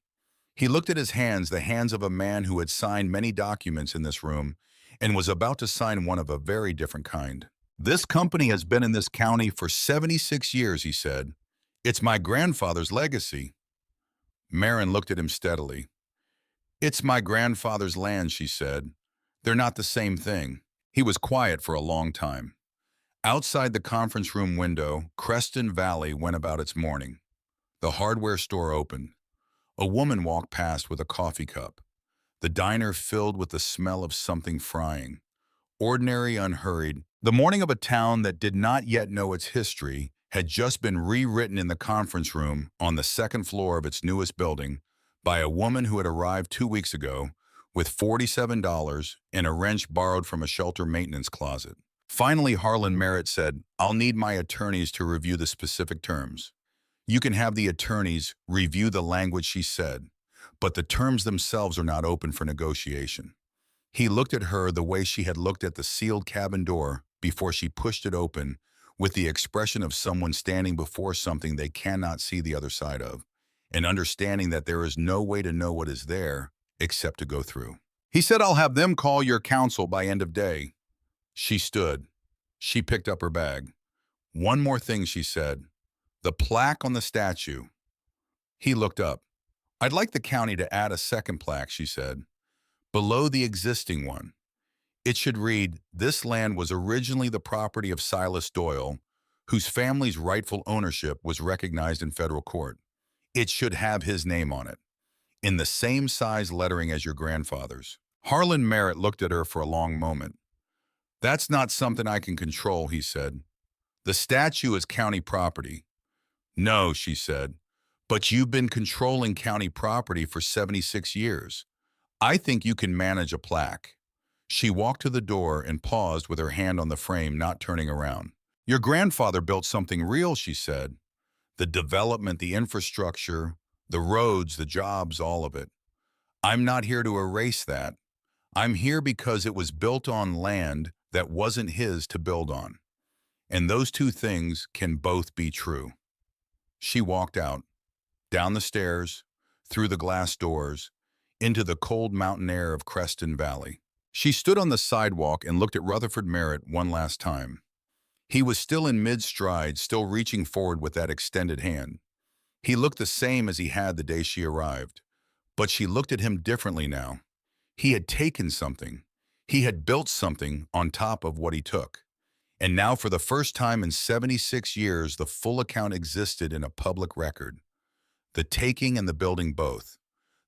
He looked at his hands, the hands of a man who had signed many documents in this room and was about to sign one of a very different kind. This company has been in this county for 76 years, he said. It's my grandfather's legacy. Marin looked at him steadily. It's my grandfather's land, she said. They're not the same thing. He was quiet for a long time. Outside the conference room window, Creston Valley went about its morning. The hardware store opened. A woman walked past with a coffee cup. The diner filled with the smell of something frying. Ordinary, unhurried. The morning of a town that did not yet know its history had just been rewritten in the conference room on the second floor of its newest building by a woman who had arrived 2 weeks ago with $47 and a wrench borrowed from a shelter maintenance closet. Finally, Harlan Merritt said, I'll need my attorneys to review the specific terms. You can have the attorneys review the language, she said, but the terms themselves are not open for negotiation. He looked at her the way she had looked at the sealed cabin door before she pushed it open, with the expression of someone standing before something they cannot see the other side of, and understanding that there is no way to know what is there except to go through. He said, I'll have them call your counsel by end of day. She stood. She picked up her bag. One more thing, she said. The plaque on the statue. He looked up. I'd like the county to add a second plaque, she said, below the existing one. It should read, this land was originally the property of Silas Doyle, whose family's rightful ownership was recognized in federal court. It should have his name on it, in the same size lettering as your grandfather's. Harlan Merritt looked at her for a long moment. That's not something I can control, he said. The statue is county property. No, she said, but you've been controlling county property for 76 years. I think you can manage a plaque. She walked to the door and paused with her hand on the frame, not turning around. Your grandfather built something real, she said. The development, the infrastructure, the roads, the jobs, all of it. I'm not here to erase that. I'm here because it was built on land that wasn't his to build on. And those two things can both be true. She walked out, down the stairs, through the glass doors, into the cold mountain air of Creston Valley. She stood on the sidewalk and looked at Rutherford Merritt one last time. He was still in mid-stride, still reaching forward with that extended hand. He looked the same as he had the day she arrived, but she looked at him differently now. He had taken something. He had built something on top of what he took. And now, for the first time in 76 years, the full account existed in a public record. The taking and the building both.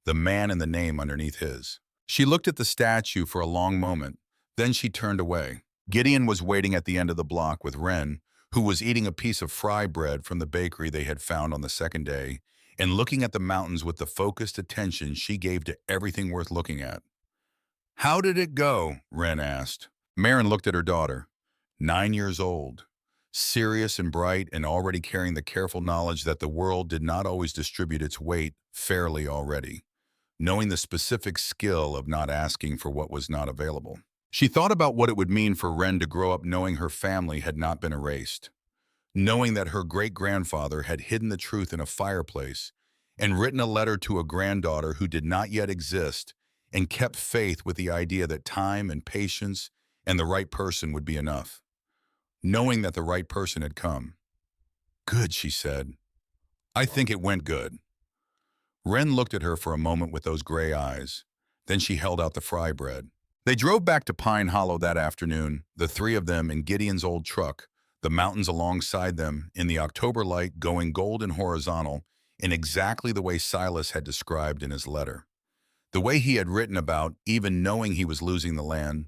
The man and the name underneath his. She looked at the statue for a long moment. Then she turned away. Gideon was waiting at the end of the block with Wren, who was eating a piece of fry bread from the bakery they had found on the second day, and looking at the mountains with the focused attention she gave to everything worth looking at. How did it go? Wren asked. Marin looked at her daughter, 9 years old, serious and bright and already carrying the careful knowledge that the world did not always distribute its weight fairly already, knowing the specific skill of not asking for what was not available. She thought about what it would mean for Wren to grow up knowing her family had not been erased, knowing that her great-grandfather had hidden the truth in a fireplace and written a letter to a granddaughter who did not yet exist and kept faith with the idea that time and patience and the right person would be enough. Knowing that the right person had come. Good, she said. I think it went good. Wren looked at her for a moment with those gray eyes. Then she held out the fry bread. They drove back to Pine Hollow that afternoon, the three of them in Gideon's old truck, the mountains alongside them in the October light going gold and horizontal in exactly the way Silas had described in his letter. The way he had written about even knowing he was losing the land,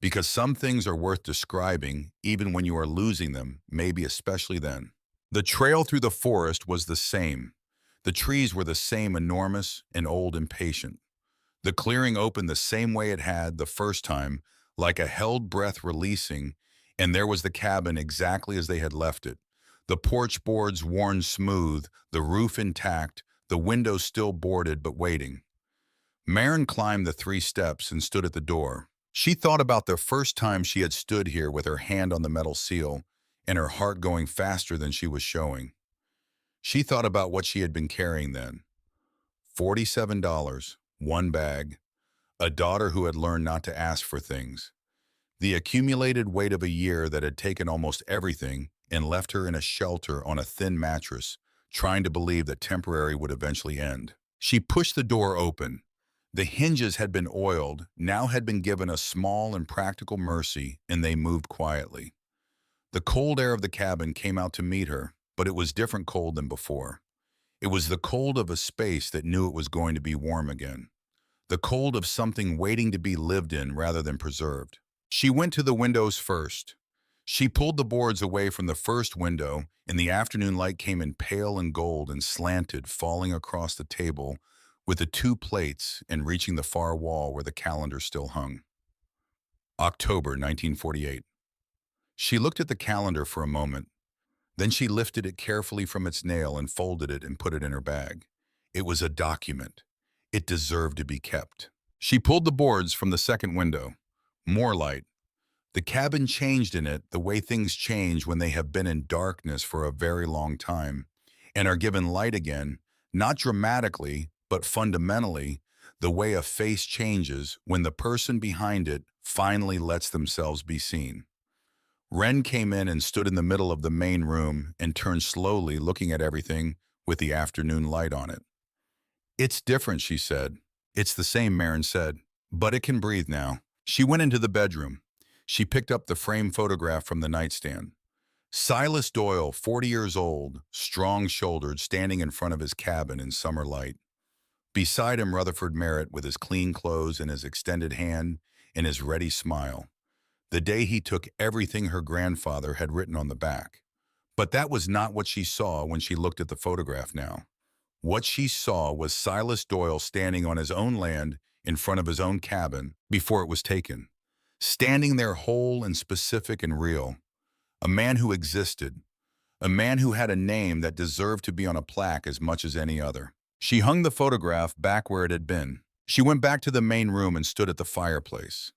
because some things are worth describing even when you are losing them, maybe especially then. The trail through the forest was the same. The trees were the same, enormous and old and patient. The clearing opened the same way it had the first time, like a held breath releasing, and there was the cabin exactly as they had left it. The porch boards worn smooth, the roof intact, the windows still boarded but waiting. Maren climbed the 3 steps and stood at the door. She thought about the first time she had stood here with her hand on the metal seal and her heart going faster than she was showing. She thought about what she had been carrying then. $47, 1 bag, a daughter who had learned not to ask for things, the accumulated weight of a year that had taken almost everything and left her in a shelter on a thin mattress, trying to believe that temporary would eventually end. She pushed the door open. The hinges had been oiled, now had been given a small and practical mercy, and they moved quietly. The cold air of the cabin came out to meet her, but it was different cold than before. It was the cold of a space that knew it was going to be warm again. The cold of something waiting to be lived in rather than preserved. She went to the windows first. She pulled the boards away from the first window, and the afternoon light came in pale and gold and slanted, falling across the table with the 2 plates and reaching the far wall where the calendar still hung. October 1948. She looked at the calendar for a moment. Then she lifted it carefully from its nail and folded it and put it in her bag. It was a document. It deserved to be kept. She pulled the boards from the second window. More light. The cabin changed in it the way things change when they have been in darkness for a very long time and are given light again, not dramatically, but fundamentally, the way a face changes when the person behind it finally lets themselves be seen. Wren came in and stood in the middle of the main room and turned slowly, looking at everything with the afternoon light on it. It's different, she said. It's the same, Maren said, but it can breathe now. She went into the bedroom. She picked up the framed photograph from the nightstand. Silas Doyle, 40 years old, strong-shouldered, standing in front of his cabin in summer light. Beside him, Rutherford Merritt with his clean clothes and his extended hand and his ready smile. The day he took everything her grandfather had written on the back. But that was not what she saw when she looked at the photograph now. What she saw was Silas Doyle standing on his own land in front of his own cabin before it was taken. Standing there whole and specific and real. A man who existed. A man who had a name that deserved to be on a plaque as much as any other. She hung the photograph back where it had been. She went back to the main room and stood at the fireplace.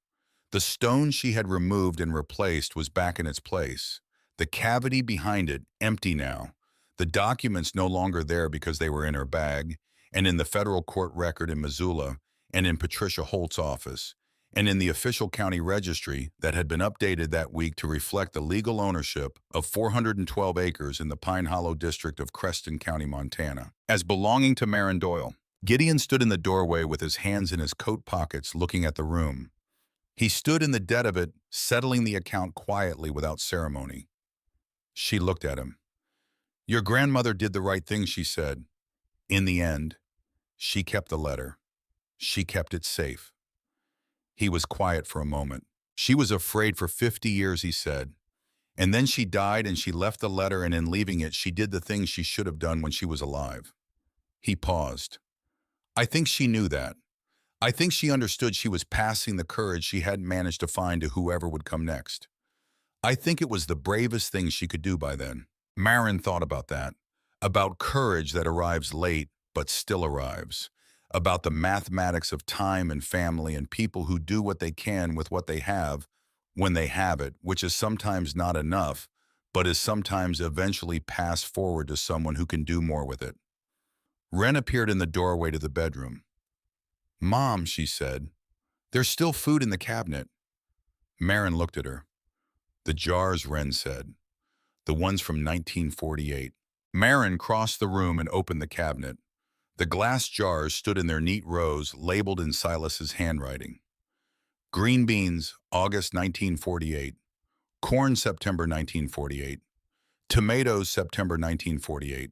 The stone she had removed and replaced was back in its place. The cavity behind it, empty now. The documents no longer there because they were in her bag, and in the federal court record in Missoula, and in Patricia Holt's office, and in the official county registry that had been updated that week to reflect the legal ownership of 412 acres in the Pine Hollow district of Creston County, Montana, as belonging to Maren Doyle. Gideon stood in the doorway with his hands in his coat pockets looking at the room. He stood in the dead of it, settling the account quietly without ceremony. She looked at him. Your grandmother did the right thing, she said. In the end, she kept the letter. She kept it safe. He was quiet for a moment. She was afraid for 50 years, he said. And then she died and she left the letter, and in leaving it, she did the things she should have done when she was alive. He paused. I think she knew that. I think she understood she was passing the courage she hadn't managed to find to whoever would come next. I think it was the bravest thing she could do by then. Maren thought about that, about courage that arrives late but still arrives, about the mathematics of time and family and people who do what they can with what they have when they have it, which is sometimes not enough, but is sometimes eventually passed forward to someone who can do more with it. Wren appeared in the doorway to the bedroom. Mom, she said, there's still food in the cabinet. Marin looked at her. The jars, Wren said. The ones from 1948. Marin crossed the room and opened the cabinet. The glass jars stood in their neat rows, labeled in Silas's handwriting. Green beans, August 1948. Corn, September 1948. Tomatoes, September 1948.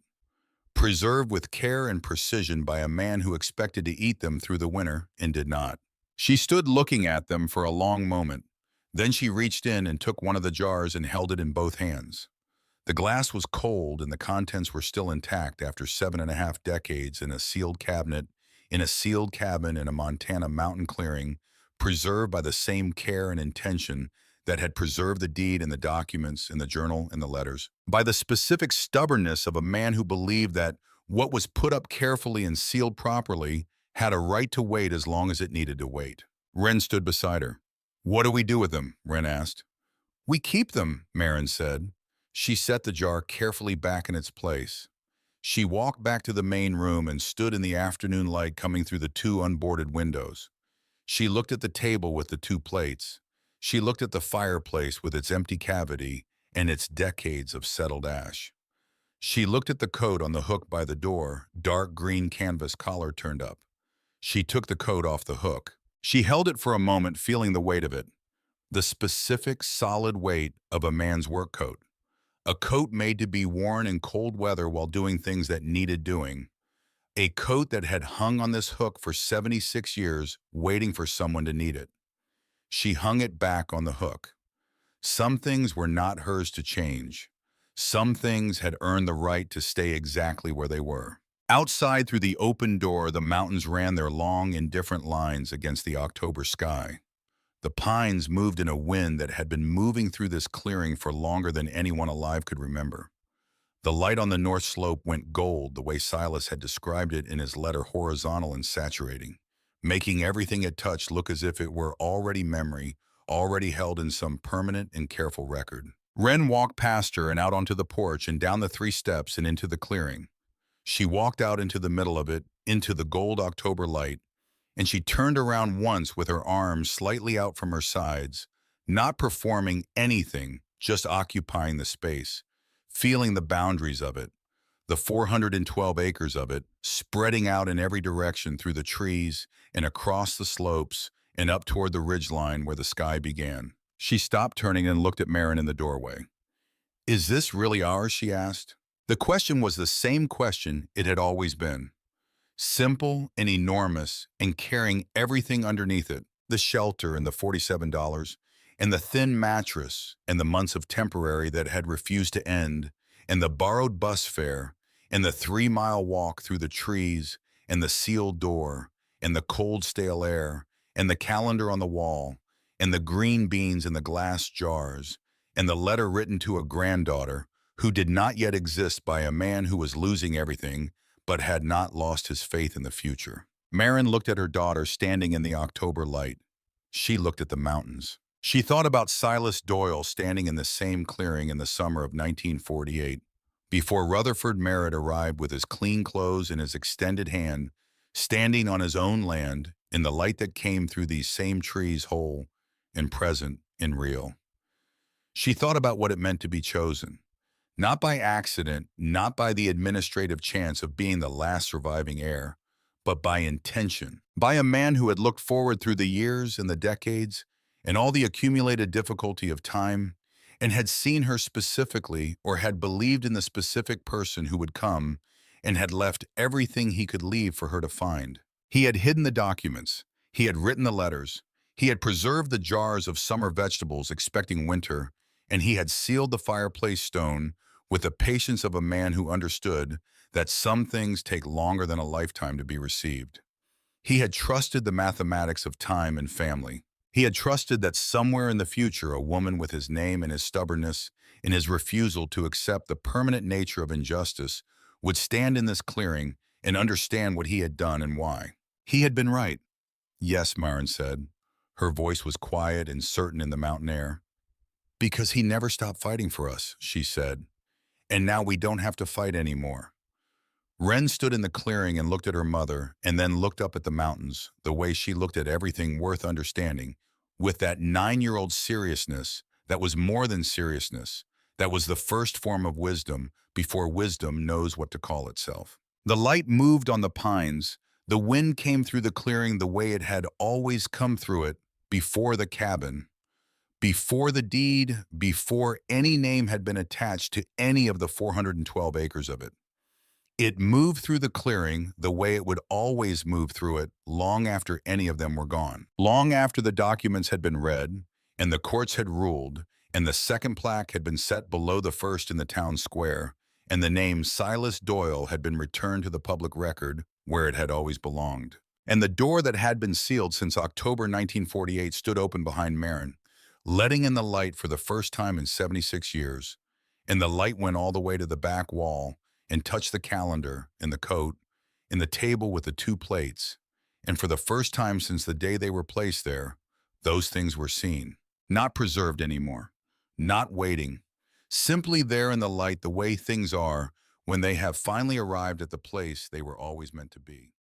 Preserved with care and precision by a man who expected to eat them through the winter and did not. She stood looking at them for a long moment. Then she reached in and took one of the jars and held it in both hands. The glass was cold and the contents were still intact after 7.5 decades in a sealed cabinet, in a sealed cabin in a Montana mountain clearing, preserved by the same care and intention that had preserved the deed and the documents in the journal and the letters. By the specific stubbornness of a man who believed that what was put up carefully and sealed properly had a right to wait as long as it needed to wait. Wren stood beside her. What do we do with them? Wren asked. We keep them, Marin said. She set the jar carefully back in its place. She walked back to the main room and stood in the afternoon light coming through the two unboarded windows. She looked at the table with the two plates. She looked at the fireplace with its empty cavity and its decades of settled ash. She looked at the coat on the hook by the door, dark green canvas collar turned up. She took the coat off the hook. She held it for a moment, feeling the weight of it. The specific, solid weight of a man's work coat. A coat made to be worn in cold weather while doing things that needed doing. A coat that had hung on this hook for 76 years, waiting for someone to need it. She hung it back on the hook. Some things were not hers to change. Some things had earned the right to stay exactly where they were. Outside through the open door, the mountains ran their long, indifferent lines against the October sky. The pines moved in a wind that had been moving through this clearing for longer than anyone alive could remember. The light on the north slope went gold the way Silas had described it in his letter, horizontal and saturating, making everything it touched look as if it were already memory, already held in some permanent and careful record. Wren walked past her and out onto the porch and down the 3 steps and into the clearing. She walked out into the middle of it, into the gold October light, and she turned around once with her arms slightly out from her sides, not performing anything, just occupying the space, feeling the boundaries of it, the 412 acres of it, spreading out in every direction through the trees and across the slopes and up toward the ridgeline where the sky began. She stopped turning and looked at Marin in the doorway. Is this really ours? She asked. The question was the same question it had always been. Simple and enormous and carrying everything underneath it, the shelter and the $47, and the thin mattress and the months of temporary that had refused to end, and the borrowed bus fare, and the 3-mile walk through the trees, and the sealed door, and the cold stale air, and the calendar on the wall, and the green beans in the glass jars, and the letter written to a granddaughter who did not yet exist by a man who was losing everything, but had not lost his faith in the future. Marin looked at her daughter standing in the October light. She looked at the mountains. She thought about Silas Doyle standing in the same clearing in the summer of 1948, before Rutherford Merritt arrived with his clean clothes in his extended hand, standing on his own land in the light that came through these same trees, whole and present and real. She thought about what it meant to be chosen. Not by accident, not by the administrative chance of being the last surviving heir, but by intention, by a man who had looked forward through the years and the decades and all the accumulated difficulty of time and had seen her specifically or had believed in the specific person who would come and had left everything he could leave for her to find. He had hidden the documents. He had written the letters. He had preserved the jars of summer vegetables expecting winter, and he had sealed the fireplace stone with the patience of a man who understood that some things take longer than a lifetime to be received. He had trusted the mathematics of time and family. He had trusted that somewhere in the future a woman with his name and his stubbornness and his refusal to accept the permanent nature of injustice would stand in this clearing and understand what he had done and why. He had been right. Yes, Marin said. Her voice was quiet and certain in the mountain air. Because he never stopped fighting for us, she said. And now we don't have to fight anymore. Wren stood in the clearing and looked at her mother, and then looked up at the mountains, the way she looked at everything worth understanding, with that 9-year-old seriousness that was more than seriousness, that was the first form of wisdom before wisdom knows what to call itself. The light moved on the pines. The wind came through the clearing the way it had always come through it, before the cabin, before the deed, before any name had been attached to any of the 412 acres of it. It moved through the clearing the way it would always move through it long after any of them were gone. Long after the documents had been read, and the courts had ruled, and the second plaque had been set below the first in the town square, and the name Silas Doyle had been returned to the public record where it had always belonged. And the door that had been sealed since October 1948 stood open behind Marin, letting in the light for the first time in 76 years. And the light went all the way to the back wall and touched the calendar and the coat and the table with the two plates. And for the first time since the day they were placed there, those things were seen, not preserved anymore, not waiting, simply there in the light the way things are when they have finally arrived at the place they were always meant to be.